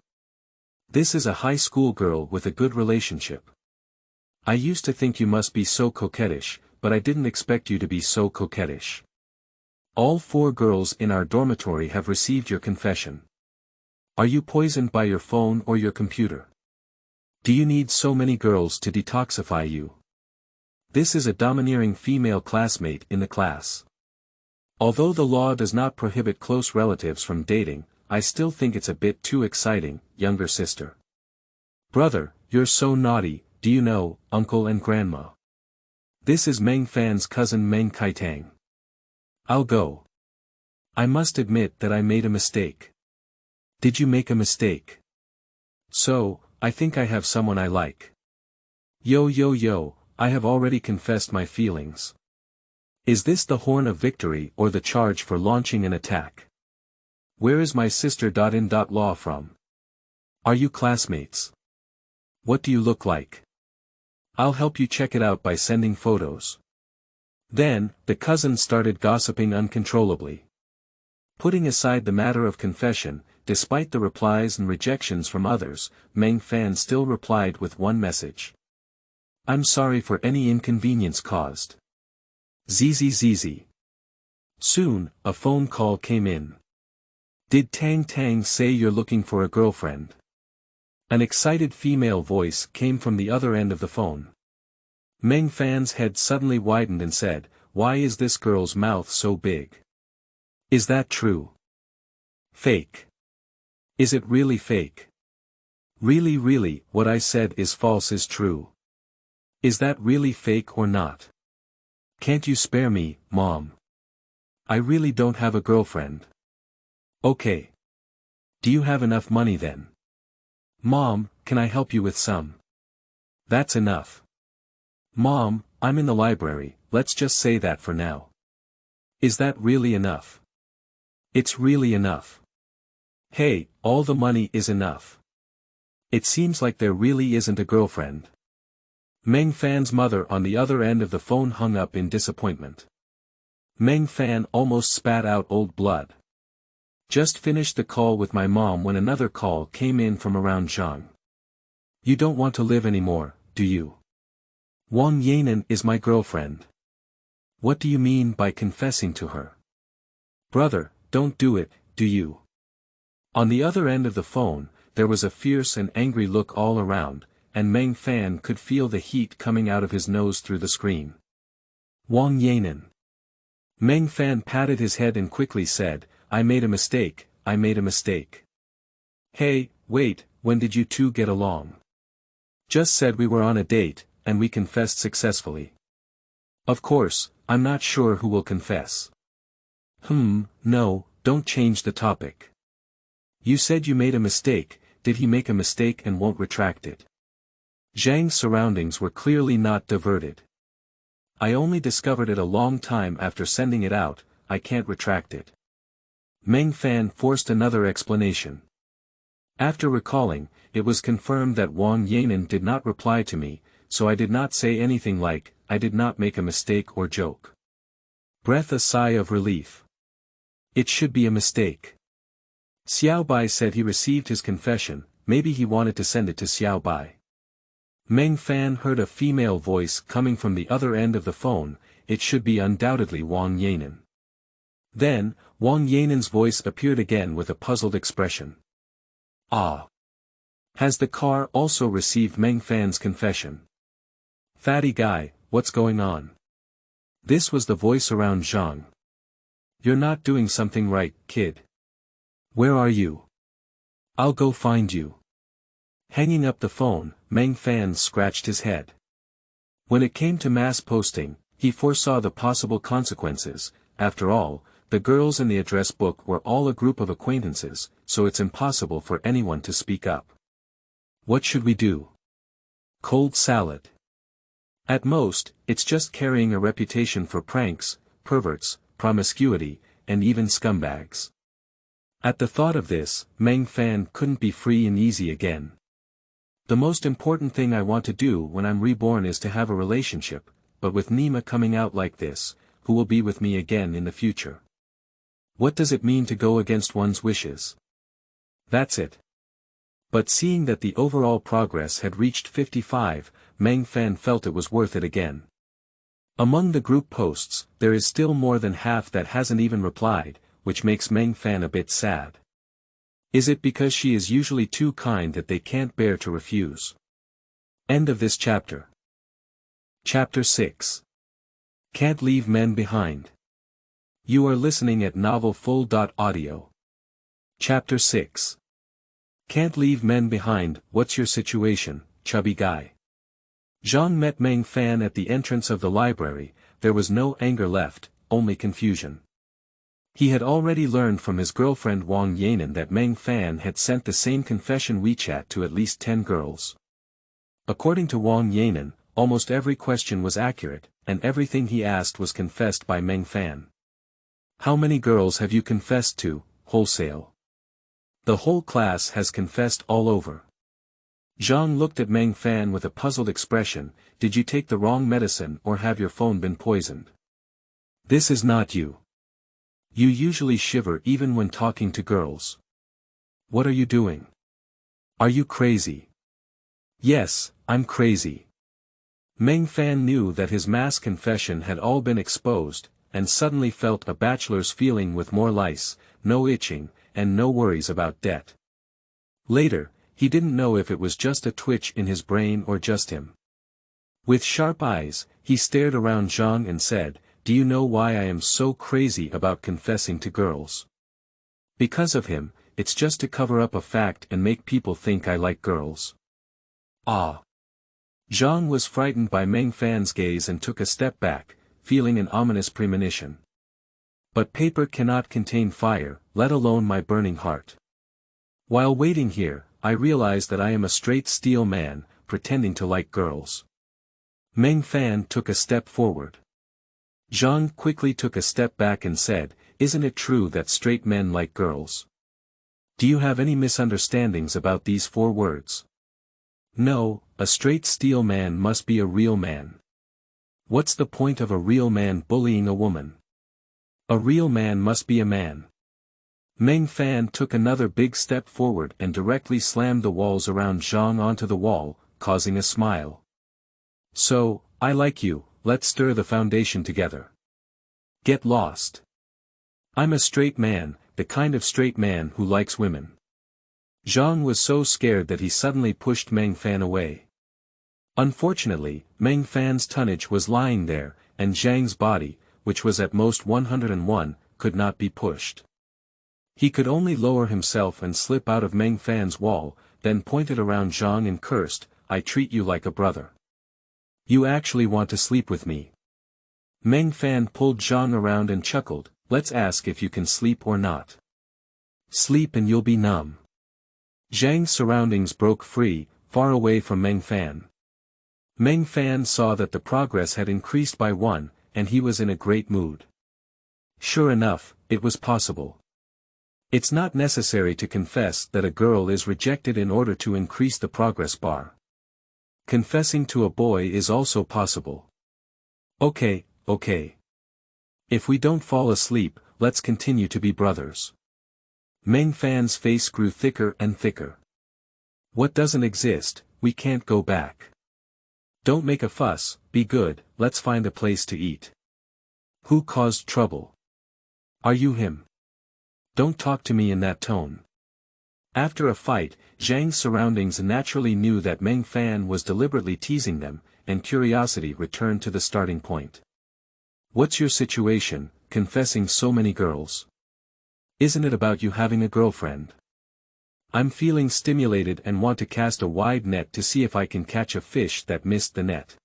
This is a high school girl with a good relationship. I used to think you must be so coquettish, but I didn't expect you to be so coquettish. All 4 girls in our dormitory have received your confession. Are you poisoned by your phone or your computer? Do you need so many girls to detoxify you? This is a domineering female classmate in the class. Although the law does not prohibit close relatives from dating, I still think it's a bit too exciting, younger sister. Brother, you're so naughty, do you know, uncle and grandma? This is Meng Fan's cousin Meng Kaitang. I'll go. I must admit that I made a mistake. Did you make a mistake? So, I think I have someone I like. Yo, I have already confessed my feelings. Is this the horn of victory or the charge for launching an attack? Where is my sister in law from? Are you classmates? What do you look like? I'll help you check it out by sending photos. Then, the cousins started gossiping uncontrollably. Putting aside the matter of confession, despite the replies and rejections from others, Meng Fan still replied with one message. I'm sorry for any inconvenience caused. ZZZZ. Soon, a phone call came in. Did Tang say you're looking for a girlfriend? An excited female voice came from the other end of the phone. Meng Fan's head suddenly widened and said, why is this girl's mouth so big? Is that true? Fake. Is it really fake? Really, what I said is false is true. Is that really fake or not? Can't you spare me, Mom? I really don't have a girlfriend. Okay. Do you have enough money then? Mom, can I help you with some? That's enough. Mom, I'm in the library, let's just say that for now. Is that really enough? It's really enough. Hey, all the money is enough. It seems like there really isn't a girlfriend. Meng Fan's mother on the other end of the phone hung up in disappointment. Meng Fan almost spat out old blood. Just finished the call with my mom when another call came in from around Zhang. You don't want to live anymore, do you? Wang Yanan is my girlfriend. What do you mean by confessing to her? Brother, don't do it, do you? On the other end of the phone, there was a fierce and angry look all around, and Meng Fan could feel the heat coming out of his nose through the screen. Wang Yanan. Meng Fan patted his head and quickly said, I made a mistake, I made a mistake. Hey, wait, when did you two get along? Just said we were on a date, and we confessed successfully. Of course, I'm not sure who will confess. No, don't change the topic. You said you made a mistake, did he make a mistake and won't retract it? Zhang's surroundings were clearly not diverted. I only discovered it a long time after sending it out, I can't retract it. Meng Fan forced another explanation. After recalling, it was confirmed that Wang Yanan did not reply to me, so I did not say anything like, I did not make a mistake or joke. Breath a sigh of relief. It should be a mistake. Xiao Bai said he received his confession, maybe he wanted to send it to Xiao Bai. Meng Fan heard a female voice coming from the other end of the phone, it should be undoubtedly Wang Yanan. Then, Wang Yanan's voice appeared again with a puzzled expression. Ah. Has the car also received Meng Fan's confession? Fatty guy, what's going on? This was the voice around Zhang. You're not doing something right, kid. Where are you? I'll go find you. Hanging up the phone, Meng Fan scratched his head. When it came to mass posting, he foresaw the possible consequences. After all, the girls in the address book were all a group of acquaintances, so it's impossible for anyone to speak up. What should we do? Cold salad. At most, it's just carrying a reputation for pranks, perverts, promiscuity, and even scumbags. At the thought of this, Meng Fan couldn't be free and easy again. The most important thing I want to do when I'm reborn is to have a relationship, but with Nima coming out like this, who will be with me again in the future? What does it mean to go against one's wishes? That's it. But seeing that the overall progress had reached 55, Meng Fan felt it was worth it again. Among the group posts, there is still more than half that hasn't even replied, which makes Meng Fan a bit sad. Is it because she is usually too kind that they can't bear to refuse? End of this chapter. Chapter 6. Can't Leave Men Behind. You are listening at novelfull.audio. Chapter 6. Can't leave men behind, what's your situation, chubby guy? Zhang met Meng Fan at the entrance of the library. There was no anger left, only confusion. He had already learned from his girlfriend Wang Yanan that Meng Fan had sent the same confession WeChat to at least 10 girls. According to Wang Yanan, almost every question was accurate, and everything he asked was confessed by Meng Fan. How many girls have you confessed to, wholesale? The whole class has confessed all over. Zhang looked at Meng Fan with a puzzled expression. Did you take the wrong medicine or have your phone been poisoned? This is not you. You usually shiver even when talking to girls. What are you doing? Are you crazy? Yes, I'm crazy. Meng Fan knew that his mass confession had all been exposed, and suddenly felt a bachelor's feeling with more lice, no itching, and no worries about debt. Later, he didn't know if it was just a twitch in his brain or just him. With sharp eyes, he stared around Zhang and said, "Do you know why I am so crazy about confessing to girls? Because of him, it's just to cover up a fact and make people think I like girls." Ah! Zhang was frightened by Meng Fan's gaze and took a step back, feeling an ominous premonition. But paper cannot contain fire, let alone my burning heart. While waiting here, I realized that I am a straight steel man, pretending to like girls. Meng Fan took a step forward. Zhang quickly took a step back and said, "Isn't it true that straight men like girls? Do you have any misunderstandings about these 4 words? No, a straight steel man must be a real man. What's the point of a real man bullying a woman? A real man must be a man." Meng Fan took another big step forward and directly slammed the walls around Zhang onto the wall, causing a smile. "So, I like you, let's stir the foundation together. Get lost. I'm a straight man, the kind of straight man who likes women." Zhang was so scared that he suddenly pushed Meng Fan away. Unfortunately, Meng Fan's tonnage was lying there, and Zhang's body, which was at most 101, could not be pushed. He could only lower himself and slip out of Meng Fan's wall, then pointed around Zhang and cursed, "I treat you like a brother. You actually want to sleep with me?" Meng Fan pulled Zhang around and chuckled, "Let's ask if you can sleep or not. Sleep and you'll be numb." Zhang's surroundings broke free, far away from Meng Fan. Meng Fan saw that the progress had increased by 1, and he was in a great mood. Sure enough, it was possible. It's not necessary to confess that a girl is rejected in order to increase the progress bar. Confessing to a boy is also possible. Okay. If we don't fall asleep, let's continue to be brothers. Meng Fan's face grew thicker and thicker. What doesn't exist, we can't go back. Don't make a fuss, be good, let's find a place to eat. Who caused trouble? Are you him? Don't talk to me in that tone. After a fight, Zhang's surroundings naturally knew that Meng Fan was deliberately teasing them, and curiosity returned to the starting point. What's your situation, confessing so many girls? Isn't it about you having a girlfriend? I'm feeling stimulated and want to cast a wide net to see if I can catch a fish that missed the net.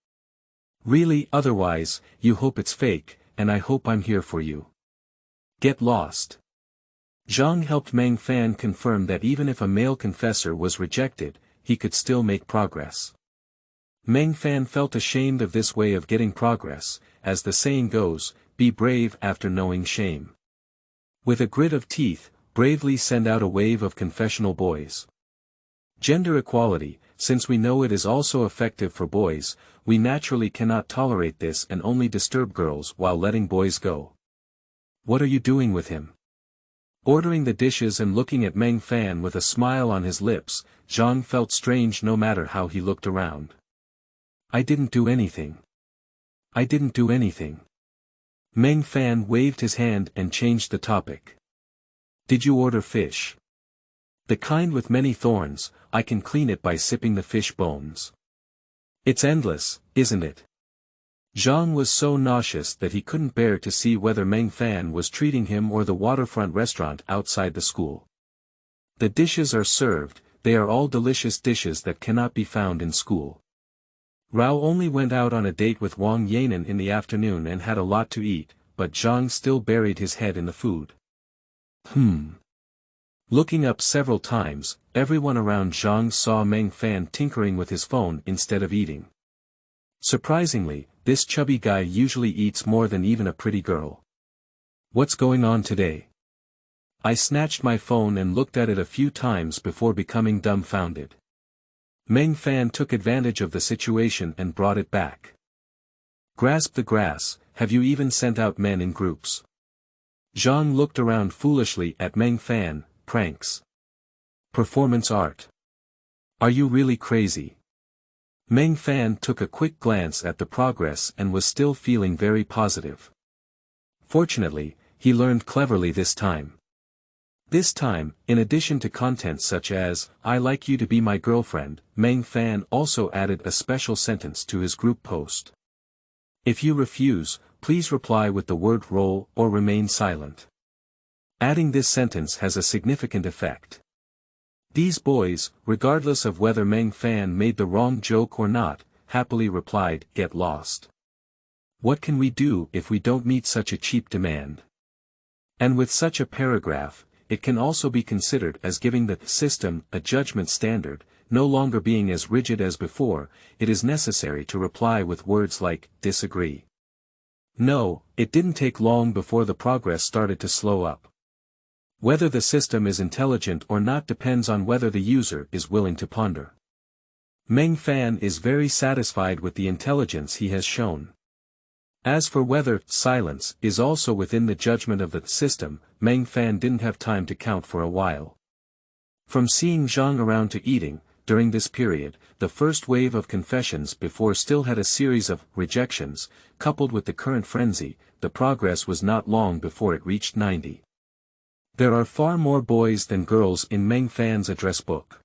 Really, otherwise, you hope it's fake, and I hope I'm here for you. Get lost. Zhang helped Meng Fan confirm that even if a male confessor was rejected, he could still make progress. Meng Fan felt ashamed of this way of getting progress, as the saying goes, be brave after knowing shame. With a grit of teeth, bravely send out a wave of confessional boys. Gender equality, since we know it is also effective for boys, we naturally cannot tolerate this and only disturb girls while letting boys go. What are you doing with him? Ordering the dishes and looking at Meng Fan with a smile on his lips, Zhang felt strange no matter how he looked around. I didn't do anything. Meng Fan waved his hand and changed the topic. Did you order fish? The kind with many thorns, I can clean it by sipping the fish bones. It's endless, isn't it? Zhang was so nauseous that he couldn't bear to see whether Meng Fan was treating him or the waterfront restaurant outside the school. The dishes are served, they are all delicious dishes that cannot be found in school. Rao only went out on a date with Wang Yanan in the afternoon and had a lot to eat, but Zhang still buried his head in the food. Looking up several times, everyone around Zhang saw Meng Fan tinkering with his phone instead of eating. Surprisingly, this chubby guy usually eats more than even a pretty girl. What's going on today? I snatched my phone and looked at it a few times before becoming dumbfounded. Meng Fan took advantage of the situation and brought it back. Grasp the grass, have you even sent out men in groups? Zhang looked around foolishly at Meng Fan, pranks. Performance art. Are you really crazy? Meng Fan took a quick glance at the progress and was still feeling very positive. Fortunately, he learned cleverly this time. This time, in addition to content such as, "I like you to be my girlfriend," Meng Fan also added a special sentence to his group post. If you refuse, please reply with the word roll or remain silent. Adding this sentence has a significant effect. These boys, regardless of whether Meng Fan made the wrong joke or not, happily replied, "Get lost. What can we do if we don't meet such a cheap demand?" And with such a paragraph, it can also be considered as giving the system a judgment standard, no longer being as rigid as before. It is necessary to reply with words like, disagree. No, it didn't take long before the progress started to slow up. Whether the system is intelligent or not depends on whether the user is willing to ponder. Meng Fan is very satisfied with the intelligence he has shown. As for whether silence is also within the judgment of the system, Meng Fan didn't have time to count for a while. From seeing Zhang around to eating, during this period, the first wave of confessions before still had a series of rejections, coupled with the current frenzy, the progress was not long before it reached 90. There are far more boys than girls in Meng Fan's address book.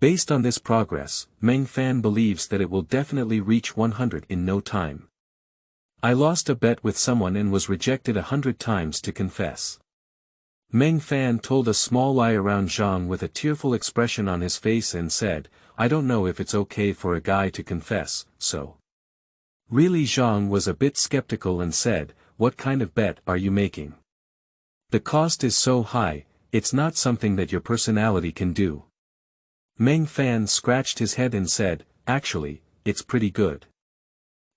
Based on this progress, Meng Fan believes that it will definitely reach 100 in no time. I lost a bet with someone and was rejected 100 times to confess. Meng Fan told a small lie around Zhang with a tearful expression on his face and said, "I don't know if it's okay for a guy to confess, so." Really, Zhang was a bit skeptical and said, "What kind of bet are you making? The cost is so high, it's not something that your personality can do." Meng Fan scratched his head and said, "Actually, it's pretty good.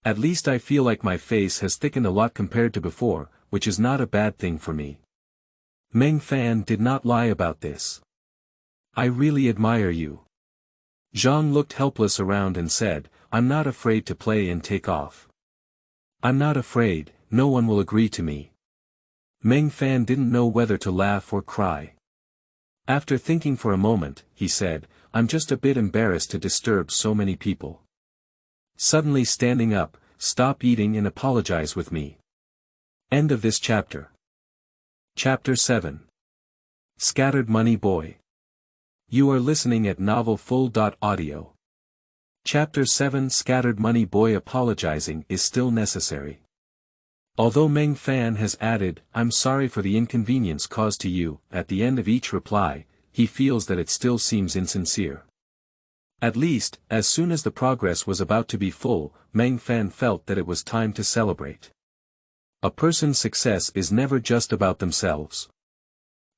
At least I feel like my face has thickened a lot compared to before, which is not a bad thing for me." Meng Fan did not lie about this. "I really admire you." Zhang looked helpless around and said, "I'm not afraid to play and take off. I'm not afraid, no one will agree to me." Meng Fan didn't know whether to laugh or cry. After thinking for a moment, he said, "I'm just a bit embarrassed to disturb so many people." Suddenly standing up, "Stop eating and apologize with me." End of this chapter. Chapter 7. Scattered Money Boy. You are listening at novelfull.audio. Chapter 7. Scattered Money Boy. Apologizing is still necessary. Although Meng Fan has added, "I'm sorry for the inconvenience caused to you," at the end of each reply, he feels that it still seems insincere. At least, as soon as the progress was about to be full, Meng Fan felt that it was time to celebrate. A person's success is never just about themselves.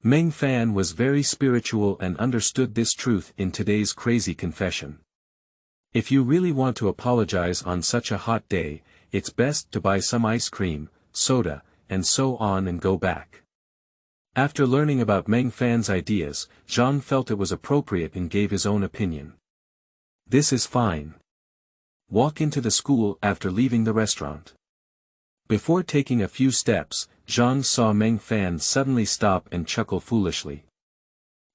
Meng Fan was very spiritual and understood this truth in today's crazy confession. If you really want to apologize on such a hot day, it's best to buy some ice cream, soda, and so on and go back. After learning about Meng Fan's ideas, Zhang felt it was appropriate and gave his own opinion. "This is fine. Walk into the school after leaving the restaurant." Before taking a few steps, Zhang saw Meng Fan suddenly stop and chuckle foolishly.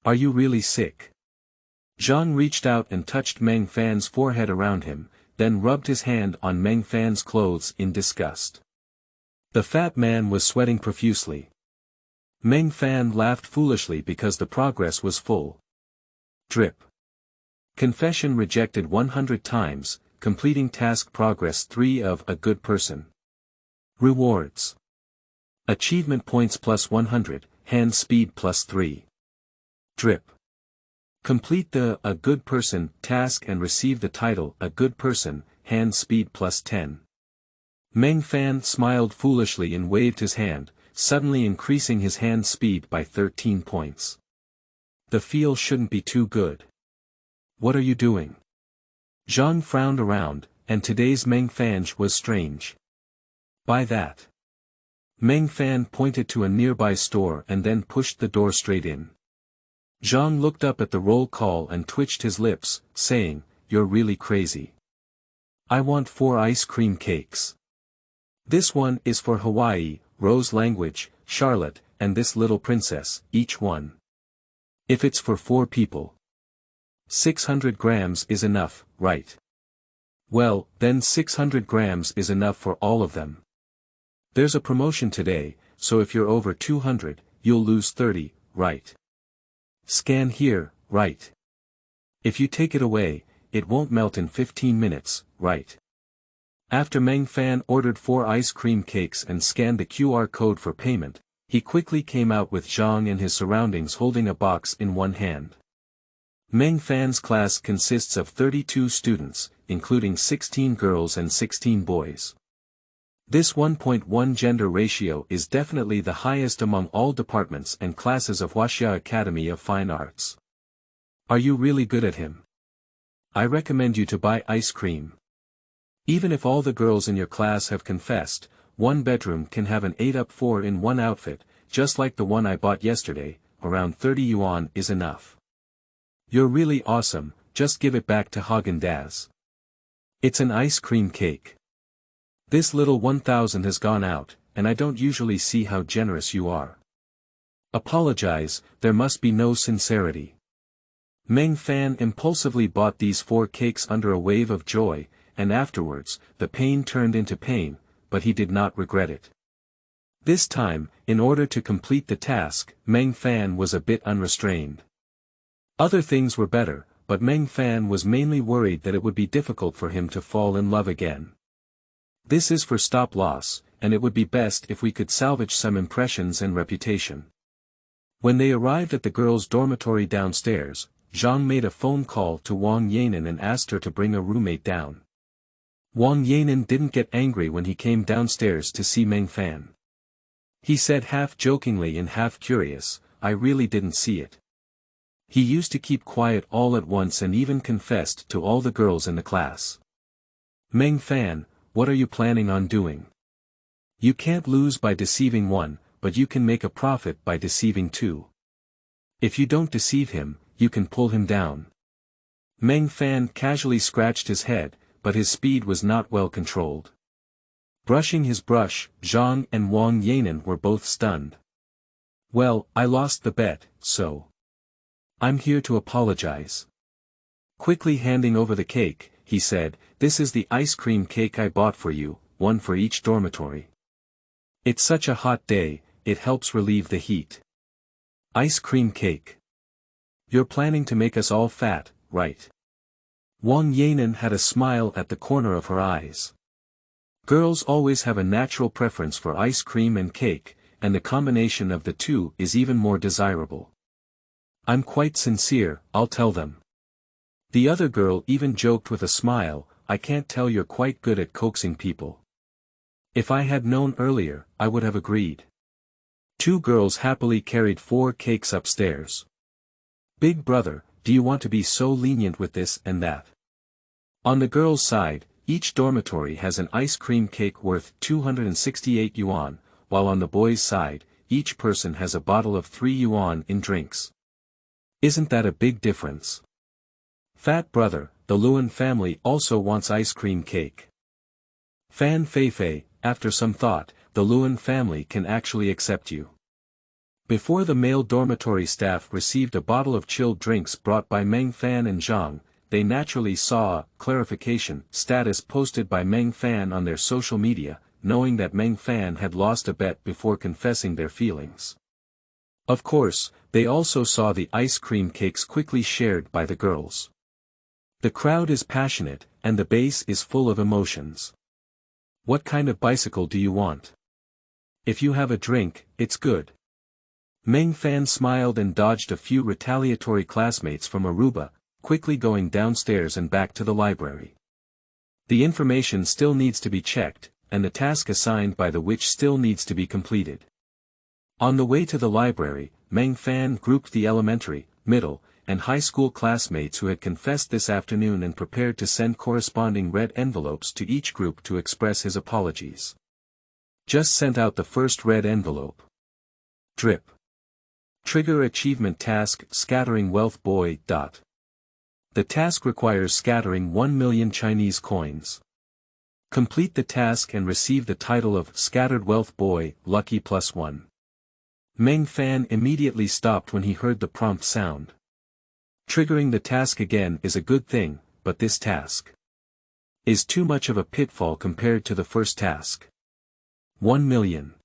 "Are you really sick?" Zhang reached out and touched Meng Fan's forehead around him, then rubbed his hand on Meng Fan's clothes in disgust. The fat man was sweating profusely. Meng Fan laughed foolishly because the progress was full. Drip. Confession rejected 100 times, completing task progress 3 of A Good Person. Rewards. Achievement points plus 100, hand speed plus 3. Drip. Complete the A Good Person task and receive the title A Good Person, hand speed plus 10. Meng Fan smiled foolishly and waved his hand, suddenly increasing his hand speed by 13 points. The feel shouldn't be too good. What are you doing? Zhang frowned around, and today's Meng Fan was strange. Buy that. Meng Fan pointed to a nearby store and then pushed the door straight in. Zhang looked up at the roll call and twitched his lips, saying, "You're really crazy. I want 4 ice cream cakes. This one is for Hawaii, Rose Language, Charlotte, and this little princess, each one. If it's for 4 people. 600 grams is enough, right? Well, then 600 grams is enough for all of them. There's a promotion today, so if you're over 200, you'll lose 30, right? Scan here, right? If you take it away, it won't melt in 15 minutes, right?" After Meng Fan ordered 4 ice cream cakes and scanned the QR code for payment, he quickly came out with Zhang and his surroundings holding a box in one hand. Meng Fan's class consists of 32 students, including 16 girls and 16 boys. This 1.1 gender ratio is definitely the highest among all departments and classes of Huaxia Academy of Fine Arts. Are you really good at him? I recommend you to buy ice cream. Even if all the girls in your class have confessed, one bedroom can have an 8-up 4-in-1 outfit, just like the one I bought yesterday. Around 30 yuan is enough. You're really awesome, just give it back to Haagen-Dazs. It's an ice cream cake. This little 1000 has gone out, and I don't usually see how generous you are. Apologize, there must be no sincerity. Meng Fan impulsively bought these 4 cakes under a wave of joy, and afterwards, the pain turned into pain, but he did not regret it. This time, in order to complete the task, Meng Fan was a bit unrestrained. Other things were better, but Meng Fan was mainly worried that it would be difficult for him to fall in love again. This is for stop loss, and it would be best if we could salvage some impressions and reputation. When they arrived at the girls' dormitory downstairs, Zhang made a phone call to Wang Yanan and asked her to bring a roommate down. Wang Yanan didn't get angry when he came downstairs to see Meng Fan. He said half jokingly and half curious, "I really didn't see it." He used to keep quiet all at once and even confessed to all the girls in the class. "Meng Fan, what are you planning on doing? You can't lose by deceiving one, but you can make a profit by deceiving 2. If you don't deceive him, you can pull him down." Meng Fan casually scratched his head, but his speed was not well controlled. Brushing his brush, Zhang and Wang Yanan were both stunned. "Well, I lost the bet, so I'm here to apologize." Quickly handing over the cake, he said, "This is the ice cream cake I bought for you, one for each dormitory. It's such a hot day, it helps relieve the heat. Ice cream cake. You're planning to make us all fat, right?" Wang Yanan had a smile at the corner of her eyes. Girls always have a natural preference for ice cream and cake, and the combination of the two is even more desirable. "I'm quite sincere, I'll tell them." The other girl even joked with a smile, "I can't tell you're quite good at coaxing people. If I had known earlier, I would have agreed." 2 girls happily carried 4 cakes upstairs. "Big brother, do you want to be so lenient with this and that?" On the girls' side, each dormitory has an ice cream cake worth 268 yuan, while on the boys' side, each person has a bottle of 3 yuan in drinks. Isn't that a big difference? "Fat brother, the Luan family also wants ice cream cake." Fan Feifei, after some thought, the Luan family can actually accept you. Before the male dormitory staff received a bottle of chilled drinks brought by Meng Fan and Zhang, they naturally saw a clarification status posted by Meng Fan on their social media, knowing that Meng Fan had lost a bet before confessing their feelings. Of course, they also saw the ice cream cakes quickly shared by the girls. The crowd is passionate, and the base is full of emotions. "What kind of bicycle do you want? If you have a drink, it's good." Meng Fan smiled and dodged a few retaliatory classmates from Aruba, quickly going downstairs and back to the library. The information still needs to be checked, and the task assigned by the witch still needs to be completed. On the way to the library, Meng Fan grouped the elementary, middle, and high school classmates who had confessed this afternoon and prepared to send corresponding red envelopes to each group to express his apologies. Just sent out the first red envelope. Drip. Trigger achievement task scattering wealth boy. The task requires scattering 1 million Chinese coins. Complete the task and receive the title of Scattered Wealth Boy, Lucky +1. Meng Fan immediately stopped when he heard the prompt sound. Triggering the task again is a good thing, but this task is too much of a pitfall compared to the first task. 1 million.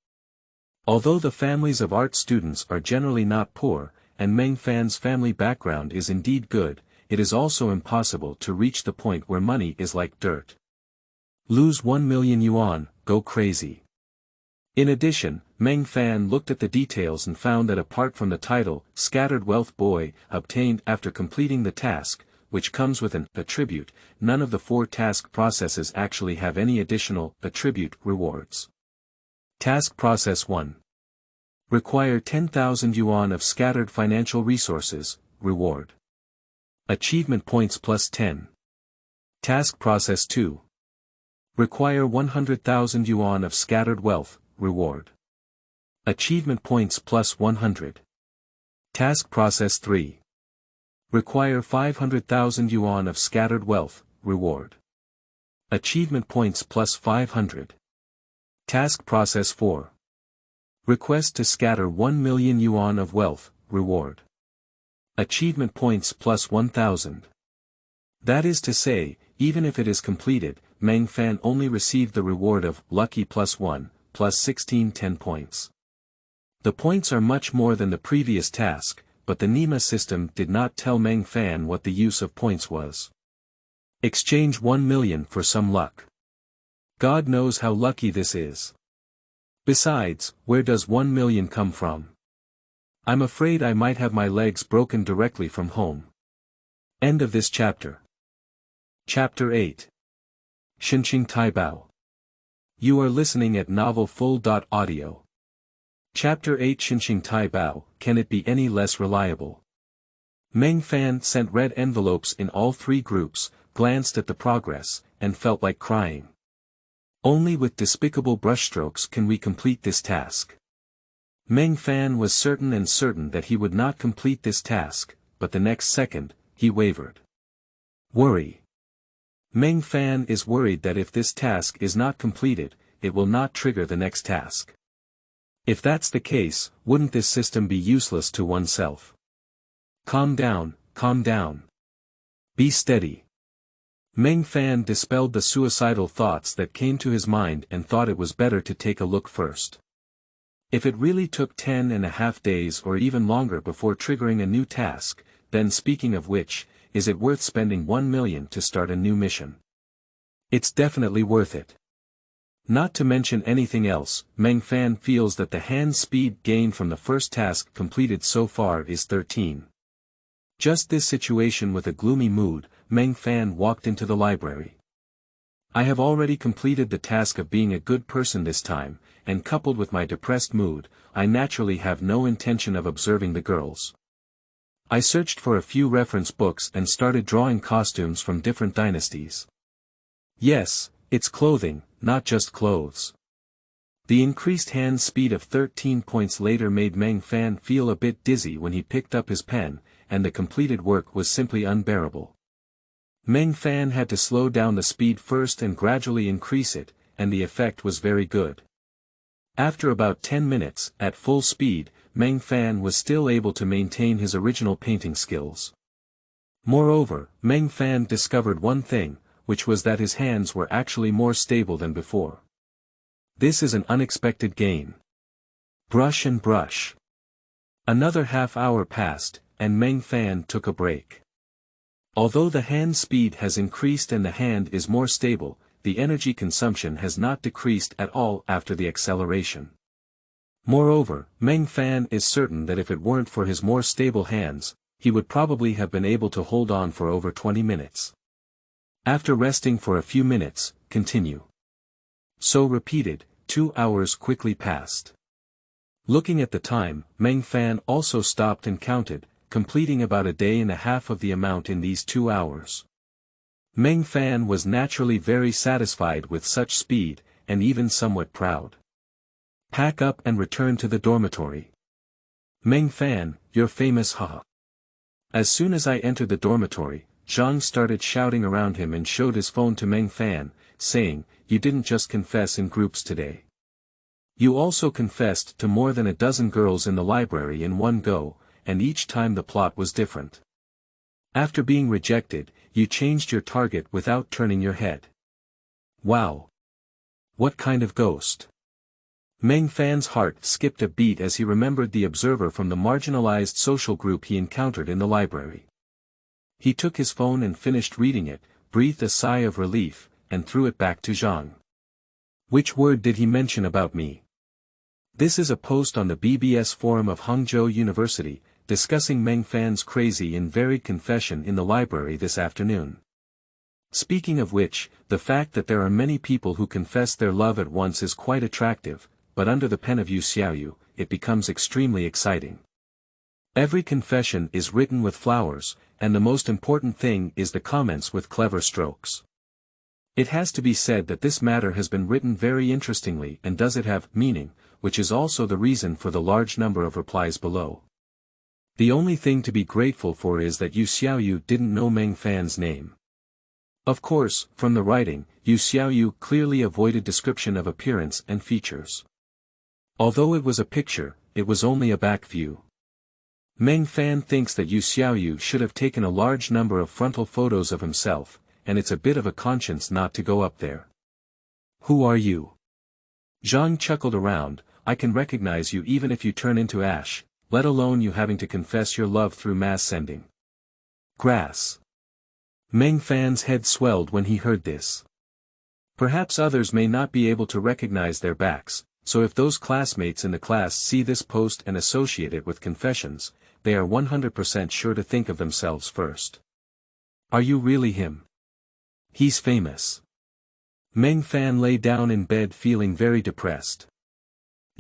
Although the families of art students are generally not poor, and Meng Fan's family background is indeed good, it is also impossible to reach the point where money is like dirt. Lose 1 million yuan, go crazy. In addition, Meng Fan looked at the details and found that apart from the title, Scattered Wealth Boy, obtained after completing the task, which comes with an attribute, none of the 4 task processes actually have any additional attribute rewards. Task Process 1. Require 10,000 yuan of scattered financial resources, reward. Achievement points +10. Task Process 2. Require 100,000 yuan of scattered wealth, reward. Achievement points +100. Task Process 3. Require 500,000 yuan of scattered wealth, reward. Achievement points +500. Task Process 4. Request to scatter 1 million yuan of wealth, reward. Achievement points +1000. That is to say, even if it is completed, Meng Fan only received the reward of Lucky +1, +1610 points. The points are much more than the previous task, but the NEMA system did not tell Meng Fan what the use of points was. Exchange 1 million for some luck. God knows how lucky this is. Besides, where does 1 million come from? I'm afraid I might have my legs broken directly from home. End of this chapter. Chapter 8. Shenxing Taibao. You are listening at novelfull.audio. Chapter 8 Shenxing Taibao, can it be any less reliable? Meng Fan sent red envelopes in all 3 groups, glanced at the progress, and felt like crying. Only with despicable brushstrokes can we complete this task. Meng Fan was certain that he would not complete this task, but the next second, he wavered. Worry. Meng Fan is worried that if this task is not completed, it will not trigger the next task. If that's the case, wouldn't this system be useless to oneself? Calm down, calm down. Be steady. Meng Fan dispelled the suicidal thoughts that came to his mind and thought it was better to take a look first. If it really took 10.5 days or even longer before triggering a new task, then speaking of which, is it worth spending 1 million to start a new mission? It's definitely worth it. Not to mention anything else, Meng Fan feels that the hand speed gained from the first task completed so far is 13. Just this situation with a gloomy mood, Meng Fan walked into the library. I have already completed the task of being a good person this time, and coupled with my depressed mood, I naturally have no intention of observing the girls. I searched for a few reference books and started drawing costumes from different dynasties. Yes, it's clothing, not just clothes. The increased hand speed of 13 points later made Meng Fan feel a bit dizzy when he picked up his pen, and the completed work was simply unbearable. Meng Fan had to slow down the speed first and gradually increase it, and the effect was very good. After about 10 minutes, at full speed, Meng Fan was still able to maintain his original painting skills. Moreover, Meng Fan discovered one thing, which was that his hands were actually more stable than before. This is an unexpected gain. Brush and brush. Another half-hour passed, and Meng Fan took a break. Although the hand speed has increased and the hand is more stable, the energy consumption has not decreased at all after the acceleration. Moreover, Meng Fan is certain that if it weren't for his more stable hands, he would probably have been able to hold on for over 20 minutes. After resting for a few minutes, continue. So repeated, 2 hours quickly passed. Looking at the time, Meng Fan also stopped and counted, completing about a day and a half of the amount in these 2 hours. Meng Fan was naturally very satisfied with such speed, and even somewhat proud. Pack up and return to the dormitory. Meng Fan, you're famous, haha. As soon as I entered the dormitory, Zhang started shouting around him and showed his phone to Meng Fan, saying, "You didn't just confess in groups today. You also confessed to more than a dozen girls in the library in one go, and each time the plot was different. After being rejected, you changed your target without turning your head. Wow! What kind of ghost?" Meng Fan's heart skipped a beat as he remembered the observer from the marginalized social group he encountered in the library. He took his phone and finished reading it, breathed a sigh of relief, and threw it back to Zhang. "Which word did he mention about me?" This is a post on the BBS forum of Hangzhou University, discussing Meng Fan's crazy and varied confession in the library this afternoon. Speaking of which, the fact that there are many people who confess their love at once is quite attractive, but under the pen of Yu Xiaoyu, it becomes extremely exciting. Every confession is written with flowers, and the most important thing is the comments with clever strokes. It has to be said that this matter has been written very interestingly, and does it have meaning, which is also the reason for the large number of replies below. The only thing to be grateful for is that Yu Xiaoyu didn't know Meng Fan's name. Of course, from the writing, Yu Xiaoyu clearly avoided description of appearance and features. Although it was a picture, it was only a back view. Meng Fan thinks that Yu Xiaoyu should have taken a large number of frontal photos of himself, and it's a bit of a conscience not to go up there. "Who are you?" Zhang chuckled around. "I can recognize you even if you turn into ash, let alone you having to confess your love through mass sending." Grass. Meng Fan's head swelled when he heard this. Perhaps others may not be able to recognize their backs, so if those classmates in the class see this post and associate it with confessions, they are 100% sure to think of themselves first. "Are you really him? He's famous." Meng Fan lay down in bed feeling very depressed.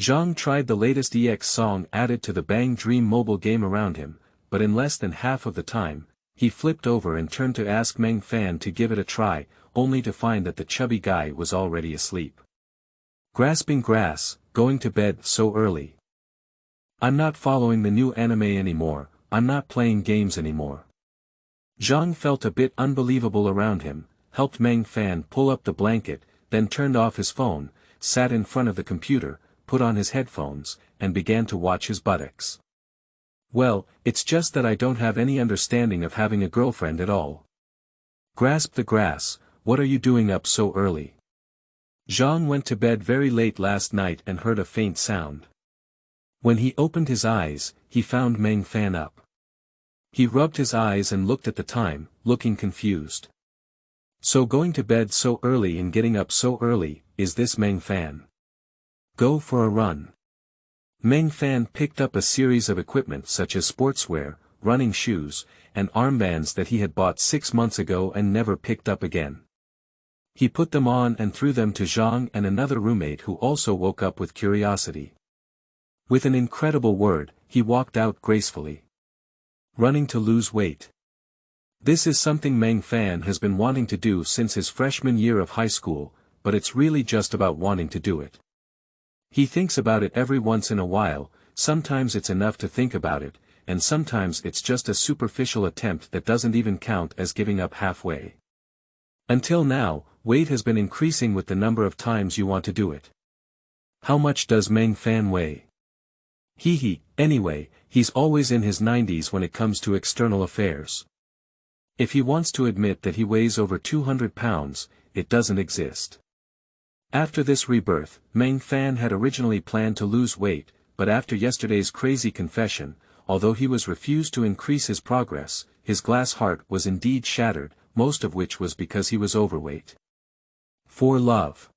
Zhang tried the latest EX song added to the Bang Dream mobile game around him, but in less than half of the time, he flipped over and turned to ask Meng Fan to give it a try, only to find that the chubby guy was already asleep. Grasping grass, going to bed so early. "I'm not following the new anime anymore, I'm not playing games anymore." Zhang felt a bit unbelievable around him, helped Meng Fan pull up the blanket, then turned off his phone, sat in front of the computer, put on his headphones, and began to watch his buttocks. "Well, it's just that I don't have any understanding of having a girlfriend at all." Grasp the grass, "What are you doing up so early?" Zhang went to bed very late last night and heard a faint sound. When he opened his eyes, he found Meng Fan up. He rubbed his eyes and looked at the time, looking confused. So going to bed so early and getting up so early, is this Meng Fan? Go for a run. Meng Fan picked up a series of equipment such as sportswear, running shoes, and armbands that he had bought 6 months ago and never picked up again. He put them on and threw them to Zhang and another roommate who also woke up with curiosity. With an incredible word, he walked out gracefully. Running to lose weight. This is something Meng Fan has been wanting to do since his freshman year of high school, but it's really just about wanting to do it. He thinks about it every once in a while, sometimes it's enough to think about it, and sometimes it's just a superficial attempt that doesn't even count as giving up halfway. Until now, weight has been increasing with the number of times you want to do it. How much does Meng Fan weigh? Anyway, he's always in his 90s when it comes to external affairs. If he wants to admit that he weighs over 200 pounds, it doesn't exist. After this rebirth, Meng Fan had originally planned to lose weight, but after yesterday's crazy confession, although he was refused to increase his progress, his glass heart was indeed shattered, most of which was because he was overweight. For love.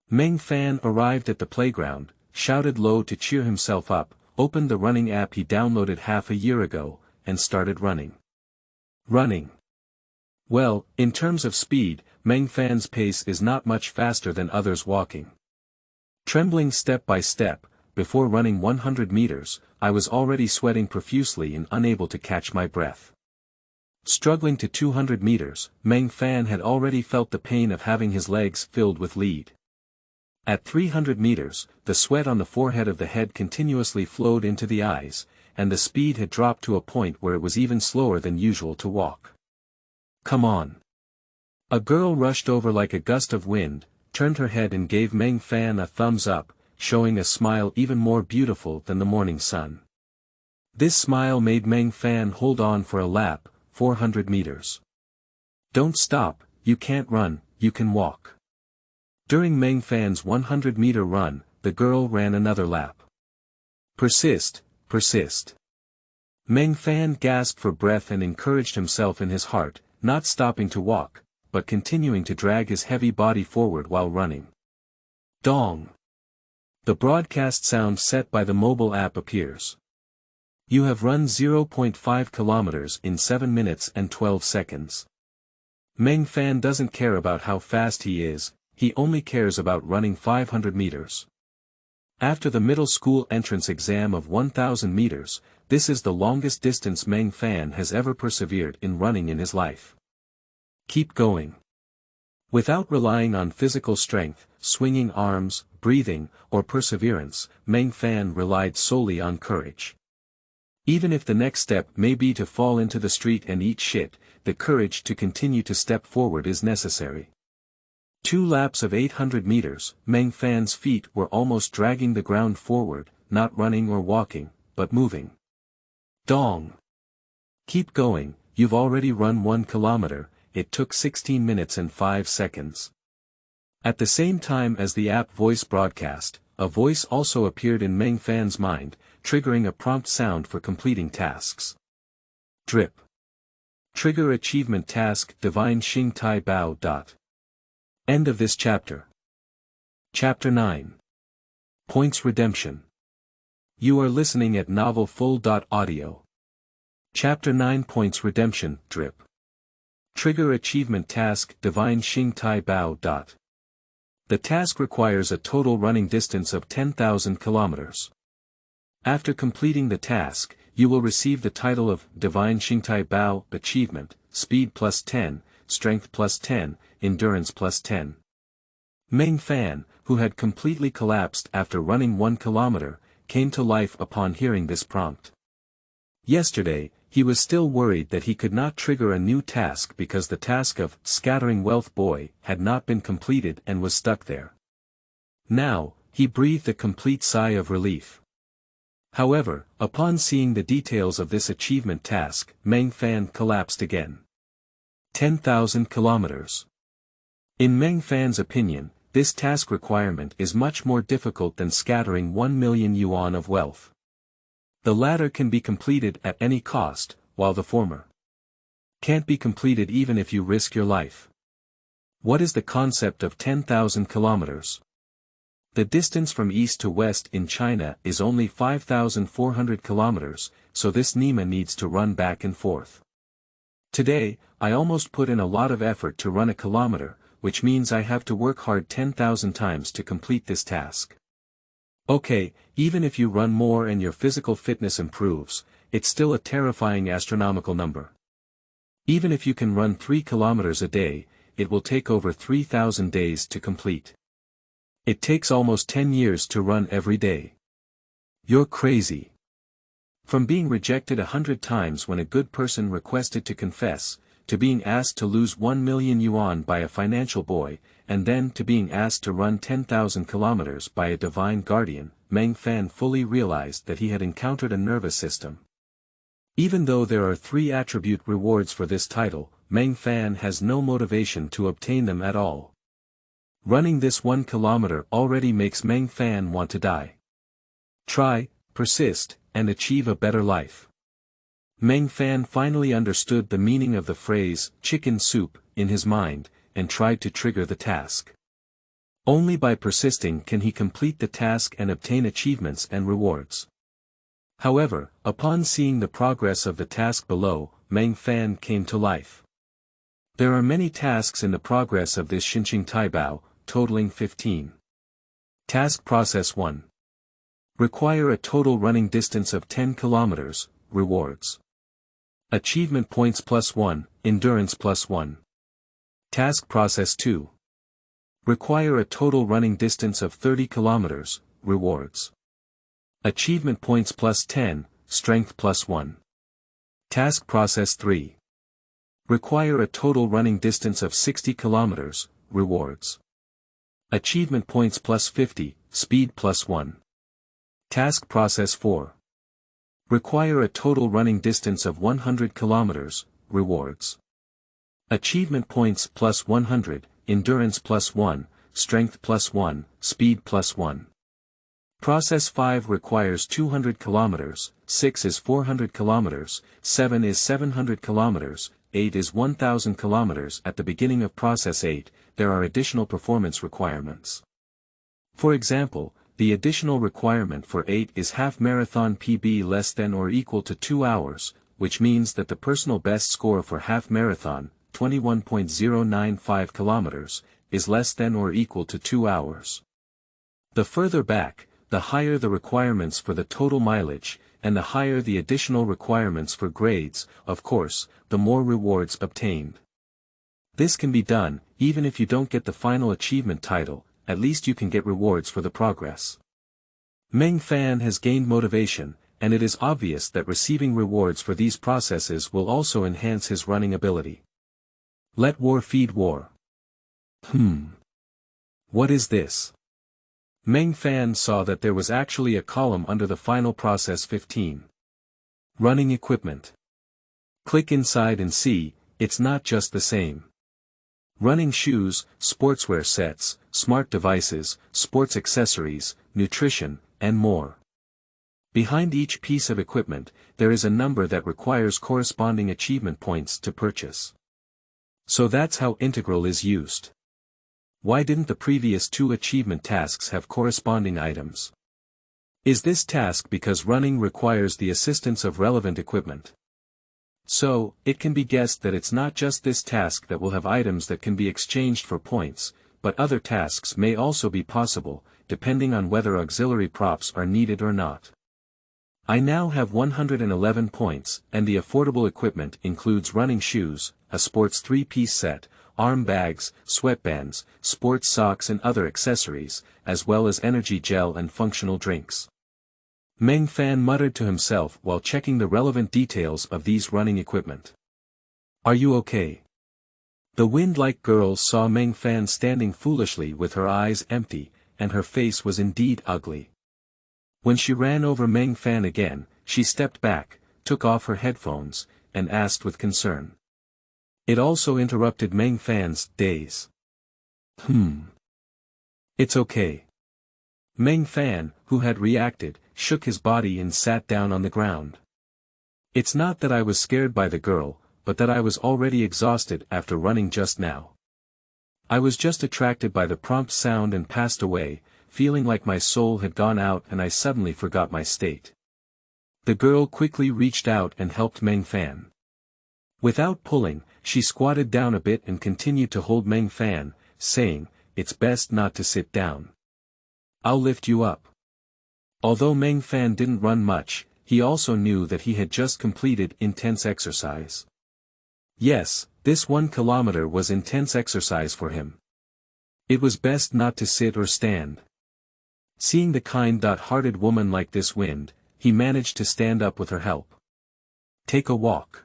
Meng Fan arrived at the playground, shouted low to cheer himself up, opened the running app he downloaded half a year ago, and started running. Running. Well, in terms of speed, Meng Fan's pace is not much faster than others walking. Trembling step by step, before running 100 meters, I was already sweating profusely and unable to catch my breath. Struggling to 200 meters, Meng Fan had already felt the pain of having his legs filled with lead. At 300 meters, the sweat on the forehead of the head continuously flowed into the eyes, and the speed had dropped to a point where it was even slower than usual to walk. Come on. A girl rushed over like a gust of wind, turned her head and gave Meng Fan a thumbs up, showing a smile even more beautiful than the morning sun. This smile made Meng Fan hold on for a lap, 400 meters. Don't stop, you can't run, you can walk. During Meng Fan's 100-meter run, the girl ran another lap. Persist, persist. Meng Fan gasped for breath and encouraged himself in his heart, not stopping to walk, but continuing to drag his heavy body forward while running. Dong! The broadcast sound set by the mobile app appears. You have run 0.5 kilometers in 7 minutes and 12 seconds. Meng Fan doesn't care about how fast he is, he only cares about running 500 meters. After the middle school entrance exam of 1,000 meters, this is the longest distance Meng Fan has ever persevered in running in his life. Keep going. Without relying on physical strength, swinging arms, breathing, or perseverance, Meng Fan relied solely on courage. Even if the next step may be to fall into the street and eat shit, the courage to continue to step forward is necessary. 2 laps of 800 meters, Meng Fan's feet were almost dragging the ground forward, not running or walking, but moving. Dong! Keep going, you've already run 1 kilometer, it took 16 minutes and 5 seconds. At the same time as the app voice broadcast, a voice also appeared in Meng Fan's mind, triggering a prompt sound for completing tasks. Drip. Trigger achievement task Divine Xing Taibao. End of this chapter. Chapter 9. Points Redemption. You are listening at novelfull.audio. Chapter 9 Points Redemption, Drip. Trigger achievement task Divine Xing Taibao. The task requires a total running distance of 10,000 kilometers. After completing the task, you will receive the title of Divine Xing Taibao Achievement, Speed plus 10, Strength plus 10, Endurance plus 10. Meng Fan, who had completely collapsed after running 1 kilometer, came to life upon hearing this prompt. Yesterday, he was still worried that he could not trigger a new task because the task of Scattering Wealth Boy had not been completed and was stuck there. Now, he breathed a complete sigh of relief. However, upon seeing the details of this achievement task, Meng Fan collapsed again. 10,000 kilometers. In Meng Fan's opinion, this task requirement is much more difficult than scattering 1 million yuan of wealth. The latter can be completed at any cost, while the former can't be completed even if you risk your life. What is the concept of 10,000 kilometers? The distance from east to west in China is only 5,400 kilometers, so this Nima needs to run back and forth. Today, I almost put in a lot of effort to run a kilometer, which means I have to work hard 10,000 times to complete this task. Okay, even if you run more and your physical fitness improves, it's still a terrifying astronomical number. Even if you can run 3 kilometers a day, it will take over 3,000 days to complete. It takes almost 10 years to run every day. You're crazy. From being rejected 100 times when a good person requested to confess, to being asked to lose 1 million yuan by a financial boy, and then to being asked to run 10,000 kilometers by a divine guardian, Meng Fan fully realized that he had encountered a nervous system. Even though there are 3 attribute rewards for this title, Meng Fan has no motivation to obtain them at all. Running this 1 kilometer already makes Meng Fan want to die. Try, persist, and achieve a better life. Meng Fan finally understood the meaning of the phrase, chicken soup, in his mind, and tried to trigger the task. Only by persisting can he complete the task and obtain achievements and rewards. However, upon seeing the progress of the task below, Meng Fan came to life. There are many tasks in the progress of this Shenxing Taibao, totaling 15. Task Process 1. Require a total running distance of 10 kilometers, rewards. Achievement points +1, endurance +1. Task Process 2. Require a total running distance of 30 kilometers, rewards. Achievement points +10, strength +1. Task Process 3. Require a total running distance of 60 kilometers, rewards. Achievement points +50, speed +1. Task Process 4. Require a total running distance of 100 kilometers, rewards. Achievement points +100, endurance +1, strength +1, speed +1. Process 5 requires 200 kilometers, 6 is 400 kilometers, 7 is 700 kilometers, 8 is 1000 kilometers. At the beginning of Process 8, there are additional performance requirements. For example, the additional requirement for 8 is half marathon PB less than or equal to 2 hours, which means that the personal best score for half marathon, 21.095 kilometers, is less than or equal to 2 hours. The further back, the higher the requirements for the total mileage, and the higher the additional requirements for grades, of course, the more rewards obtained. This can be done, even if you don't get the final achievement title, at least you can get rewards for the progress. Meng Fan has gained motivation, and it is obvious that receiving rewards for these processes will also enhance his running ability. Let war feed war. What is this? Meng Fan saw that there was actually a column under the final process 15. Running equipment. Click inside and see, it's not just the same. Running shoes, sportswear sets, smart devices, sports accessories, nutrition, and more. Behind each piece of equipment, there is a number that requires corresponding achievement points to purchase. So that's how integral is used. Why didn't the previous 2 achievement tasks have corresponding items? Is this task because running requires the assistance of relevant equipment? So, it can be guessed that it's not just this task that will have items that can be exchanged for points, but other tasks may also be possible, depending on whether auxiliary props are needed or not. I now have 111 points, and the affordable equipment includes running shoes, a sports 3-piece set, arm bags, sweatbands, sports socks and other accessories, as well as energy gel and functional drinks. Meng Fan muttered to himself while checking the relevant details of these running equipment. Are you okay? The wind-like girl saw Meng Fan standing foolishly with her eyes empty, and her face was indeed ugly. When she ran over Meng Fan again, she stepped back, took off her headphones, and asked with concern. It also interrupted Meng Fan's daze. It's okay. Meng Fan, who had reacted, shook his body and sat down on the ground. It's not that I was scared by the girl, but that I was already exhausted after running just now. I was just attracted by the prompt sound and passed away, feeling like my soul had gone out and I suddenly forgot my state. The girl quickly reached out and helped Meng Fan. Without pulling, she squatted down a bit and continued to hold Meng Fan, saying, "It's best not to sit down. I'll lift you up." Although Meng Fan didn't run much, he also knew that he had just completed intense exercise. Yes, this 1 kilometer was intense exercise for him. It was best not to sit or stand. Seeing the kind-hearted woman like this wind, he managed to stand up with her help. Take a walk.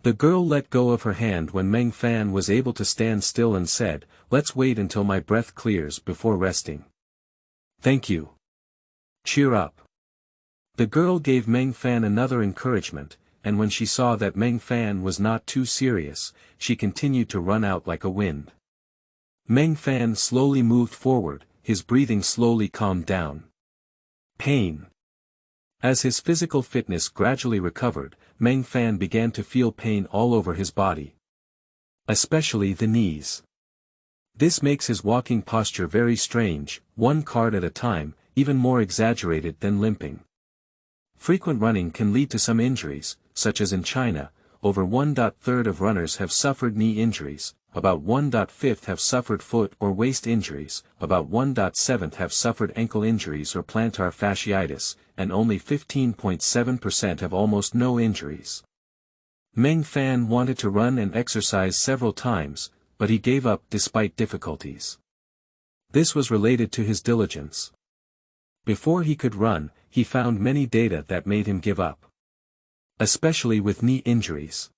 The girl let go of her hand when Meng Fan was able to stand still and said, "Let's wait until my breath clears before resting." "Thank you. Cheer up." The girl gave Meng Fan another encouragement, and when she saw that Meng Fan was not too serious, she continued to run out like a wind. Meng Fan slowly moved forward, his breathing slowly calmed down. Pain. As his physical fitness gradually recovered, Meng Fan began to feel pain all over his body. Especially the knees. This makes his walking posture very strange, 1 card at a time, even more exaggerated than limping. Frequent running can lead to some injuries, such as in China, over 1/3 of runners have suffered knee injuries, about 1/5 have suffered foot or waist injuries, about 1/7 have suffered ankle injuries or plantar fasciitis, and only 15.7% have almost no injuries. Meng Fan wanted to run and exercise several times, but he gave up despite difficulties. This was related to his diligence. Before he could run, he found many data that made him give up. Especially with knee injuries.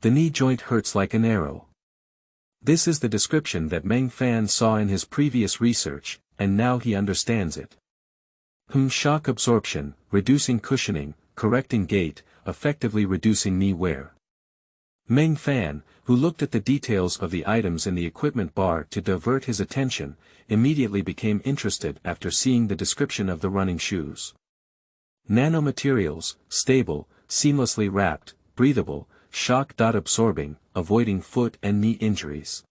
The knee joint hurts like an arrow. This is the description that Meng Fan saw in his previous research, and now he understands it. Shock absorption, reducing cushioning, correcting gait, effectively reducing knee wear. Meng Fan, who looked at the details of the items in the equipment bar to divert his attention, immediately became interested after seeing the description of the running shoes. Nanomaterials, stable, seamlessly wrapped, breathable, shock-absorbing, avoiding foot and knee injuries.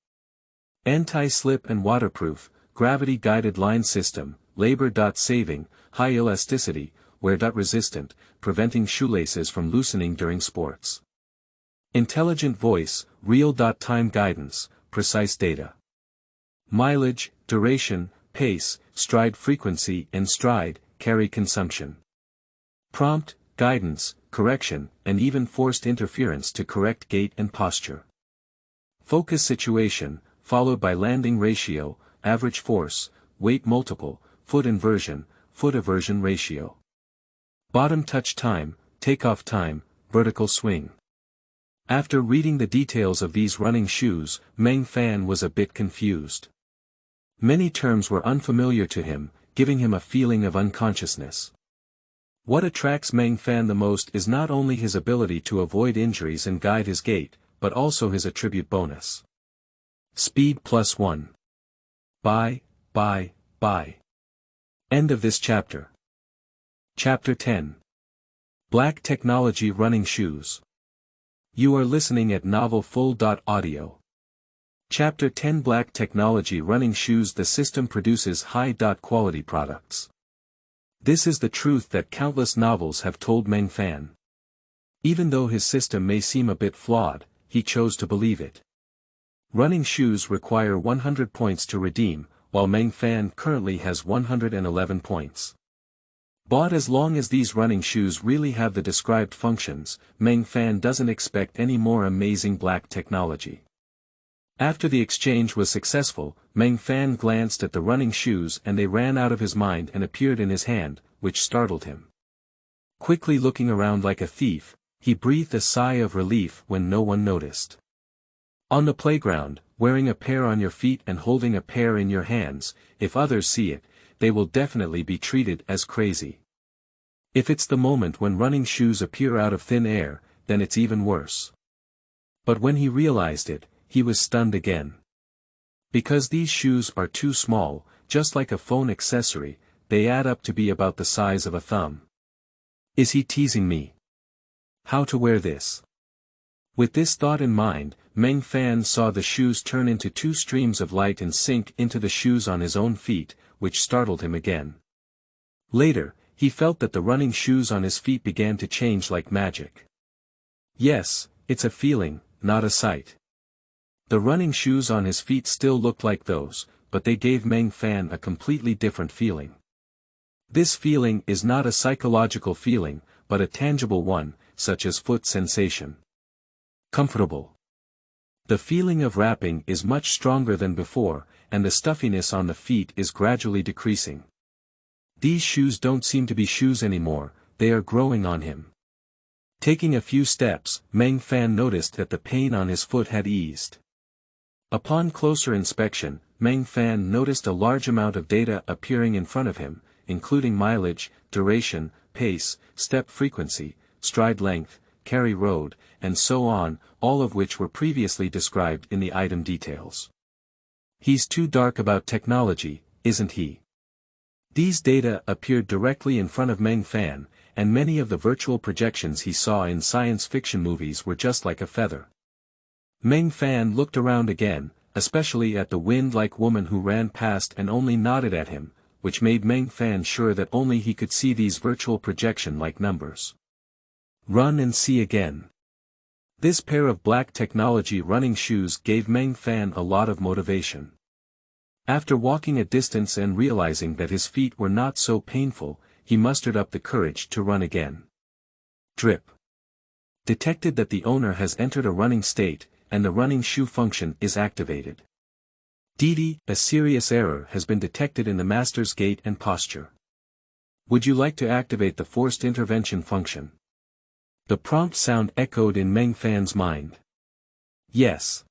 Anti-slip and waterproof, gravity-guided line system, labor-saving, high elasticity, wear-resistant, preventing shoelaces from loosening during sports. Intelligent voice, real-time guidance, precise data. Mileage, duration, pace, stride frequency and stride, carry consumption. Prompt, guidance, correction, and even forced interference to correct gait and posture. Focus situation, followed by landing ratio, average force, weight multiple, foot inversion ratio. Bottom touch time, takeoff time, vertical swing. After reading the details of these running shoes, Meng Fan was a bit confused. Many terms were unfamiliar to him, giving him a feeling of unconsciousness. What attracts Meng Fan the most is not only his ability to avoid injuries and guide his gait, but also his attribute bonus. Speed +1. Buy. End of this chapter. Chapter 10. Black Technology Running Shoes. You are listening at novelfull.audio. Chapter 10 Black Technology Running Shoes. The system produces high-quality products. This is the truth that countless novels have told Meng Fan. Even though his system may seem a bit flawed, he chose to believe it. Running shoes require 100 points to redeem, while Meng Fan currently has 111 points. But as long as these running shoes really have the described functions, Meng Fan doesn't expect any more amazing black technology. After the exchange was successful, Meng Fan glanced at the running shoes and they ran out of his mind and appeared in his hand, which startled him. Quickly looking around like a thief, he breathed a sigh of relief when no one noticed. On the playground, wearing a pair on your feet and holding a pair in your hands, if others see it, they will definitely be treated as crazy. If it's the moment when running shoes appear out of thin air, then it's even worse. But when he realized it, he was stunned again. Because these shoes are too small, just like a phone accessory, they add up to be about the size of a thumb. Is he teasing me? How to wear this? With this thought in mind, Meng Fan saw the shoes turn into two streams of light and sink into the shoes on his own feet, which startled him again. Later, he felt that the running shoes on his feet began to change like magic. Yes, it's a feeling, not a sight. The running shoes on his feet still looked like those, but they gave Meng Fan a completely different feeling. This feeling is not a psychological feeling, but a tangible one, such as foot sensation. Comfortable. The feeling of wrapping is much stronger than before, and the stuffiness on the feet is gradually decreasing. These shoes don't seem to be shoes anymore, they are growing on him. Taking a few steps, Meng Fan noticed that the pain on his foot had eased. Upon closer inspection, Meng Fan noticed a large amount of data appearing in front of him, including mileage, duration, pace, step frequency, stride length, carry road, and so on, all of which were previously described in the item details. He's too dark about technology, isn't he? These data appeared directly in front of Meng Fan, and many of the virtual projections he saw in science fiction movies were just like a feather. Meng Fan looked around again, especially at the wind-like woman who ran past and only nodded at him, which made Meng Fan sure that only he could see these virtual projection-like numbers. Run and see again. This pair of black technology running shoes gave Meng Fan a lot of motivation. After walking a distance and realizing that his feet were not so painful, he mustered up the courage to run again. Drip. Detected that the owner has entered a running state, and the running shoe function is activated. DD, a serious error has been detected in the master's gait and posture. Would you like to activate the forced intervention function? The prompt sound echoed in Meng Fan's mind. Yes.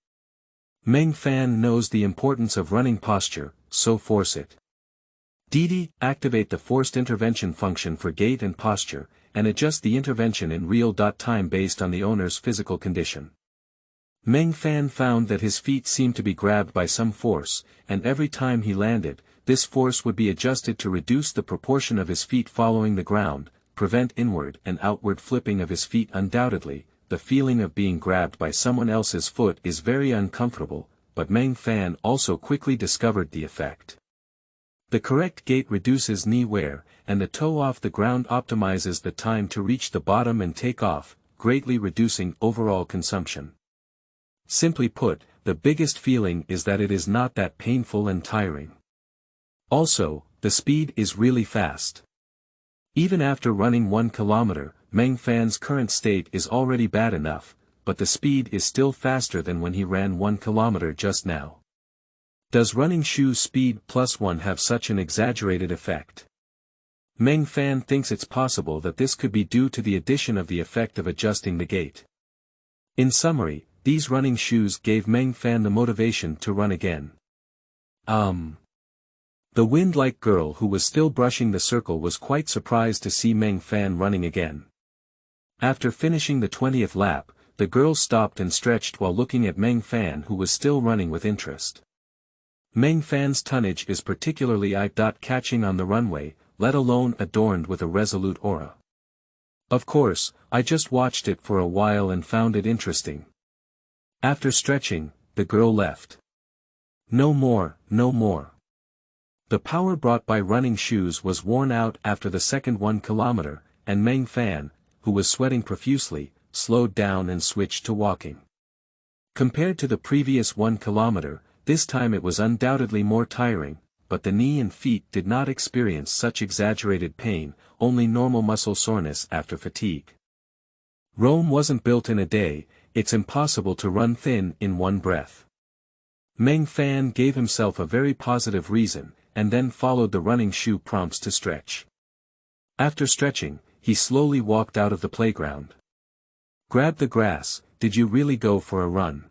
Meng Fan knows the importance of running posture, so force it. DD, activate the forced intervention function for gait and posture, and adjust the intervention in real time based on the owner's physical condition. Meng Fan found that his feet seemed to be grabbed by some force, and every time he landed, this force would be adjusted to reduce the proportion of his feet following the ground, prevent inward and outward flipping of his feet. Undoubtedly, the feeling of being grabbed by someone else's foot is very uncomfortable, but Meng Fan also quickly discovered the effect. The correct gait reduces knee wear, and the toe off the ground optimizes the time to reach the bottom and take off, greatly reducing overall consumption. Simply put, the biggest feeling is that it is not that painful and tiring. Also, the speed is really fast. Even after running 1 kilometer, Meng Fan's current state is already bad enough, but the speed is still faster than when he ran 1 kilometer just now. Does running shoe speed +1 have such an exaggerated effect? Meng Fan thinks it's possible that this could be due to the addition of the effect of adjusting the gait. In summary, these running shoes gave Meng Fan the motivation to run again. The wind-like girl who was still brushing the circle was quite surprised to see Meng Fan running again. After finishing the 20th lap, the girl stopped and stretched while looking at Meng Fan, who was still running with interest. Meng Fan's tonnage is particularly eye-catching on the runway, let alone adorned with a resolute aura. Of course, I just watched it for a while and found it interesting. After stretching, the girl left. No more, no more. The power brought by running shoes was worn out after the second 1 kilometer, and Meng Fan, who was sweating profusely, slowed down and switched to walking. Compared to the previous 1 kilometer, this time it was undoubtedly more tiring, but the knee and feet did not experience such exaggerated pain, only normal muscle soreness after fatigue. Rome wasn't built in a day, it's impossible to run thin in one breath. Meng Fan gave himself a very positive reason, and then followed the running shoe prompts to stretch. After stretching, he slowly walked out of the playground. Grab the grass, did you really go for a run?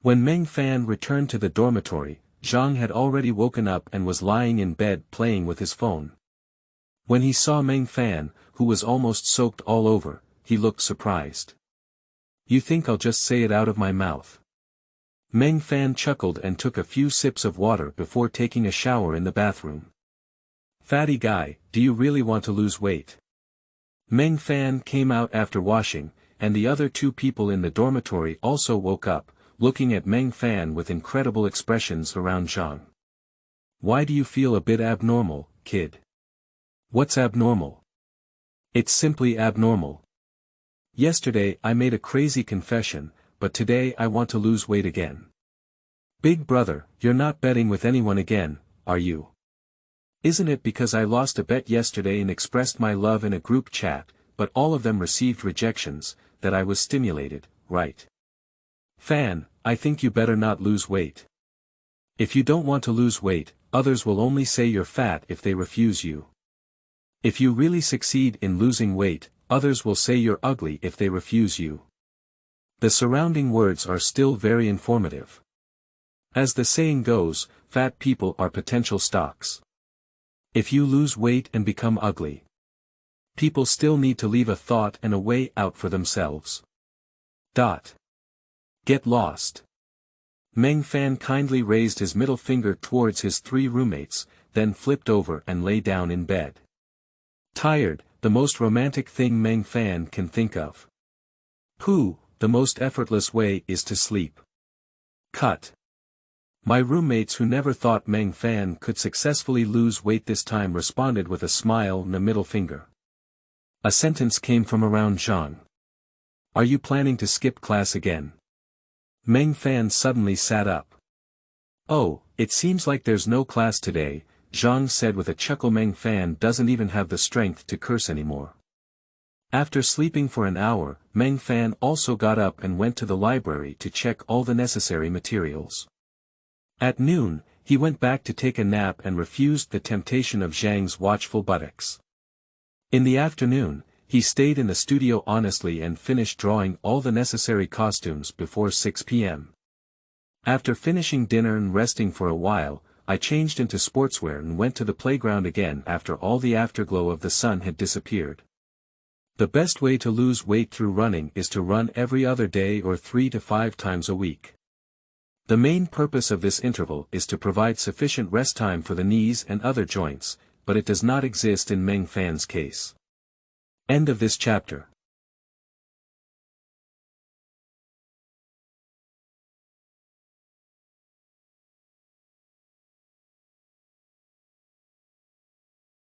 When Meng Fan returned to the dormitory, Zhang had already woken up and was lying in bed playing with his phone. When he saw Meng Fan, who was almost soaked all over, he looked surprised. You think I'll just say it out of my mouth? Meng Fan chuckled and took a few sips of water before taking a shower in the bathroom. Fatty guy, do you really want to lose weight? Meng Fan came out after washing, and the other 2 people in the dormitory also woke up, looking at Meng Fan with incredible expressions around Zhang. Why do you feel a bit abnormal, kid? What's abnormal? It's simply abnormal. Yesterday I made a crazy confession, but today I want to lose weight again. Big brother, you're not betting with anyone again, are you? Isn't it because I lost a bet yesterday and expressed my love in a group chat, but all of them received rejections, that I was stimulated, right? Fan, I think you better not lose weight. If you don't want to lose weight, others will only say you're fat if they refuse you. If you really succeed in losing weight, others will say you're ugly if they refuse you. The surrounding words are still very informative. As the saying goes, fat people are potential stocks. If you lose weight and become ugly, people still need to leave a thought and a way out for themselves. Get lost. Meng Fan kindly raised his middle finger towards his 3 roommates, then flipped over and lay down in bed. Tired, the most romantic thing Meng Fan can think of. Pooh, the most effortless way is to sleep. Cut. My roommates who never thought Meng Fan could successfully lose weight this time responded with a smile and a middle finger. A sentence came from around Zhang. Are you planning to skip class again? Meng Fan suddenly sat up. Oh, it seems like there's no class today, Zhang said with a chuckle. Meng Fan doesn't even have the strength to curse anymore. After sleeping for an hour, Meng Fan also got up and went to the library to check all the necessary materials. At noon, he went back to take a nap and refused the temptation of Zhang's watchful buttocks. In the afternoon, he stayed in the studio honestly and finished drawing all the necessary costumes before 6 p.m. After finishing dinner and resting for a while, I changed into sportswear and went to the playground again after all the afterglow of the sun had disappeared. The best way to lose weight through running is to run every other day or 3 to 5 times a week. The main purpose of this interval is to provide sufficient rest time for the knees and other joints, but it does not exist in Meng Fan's case. End of this chapter.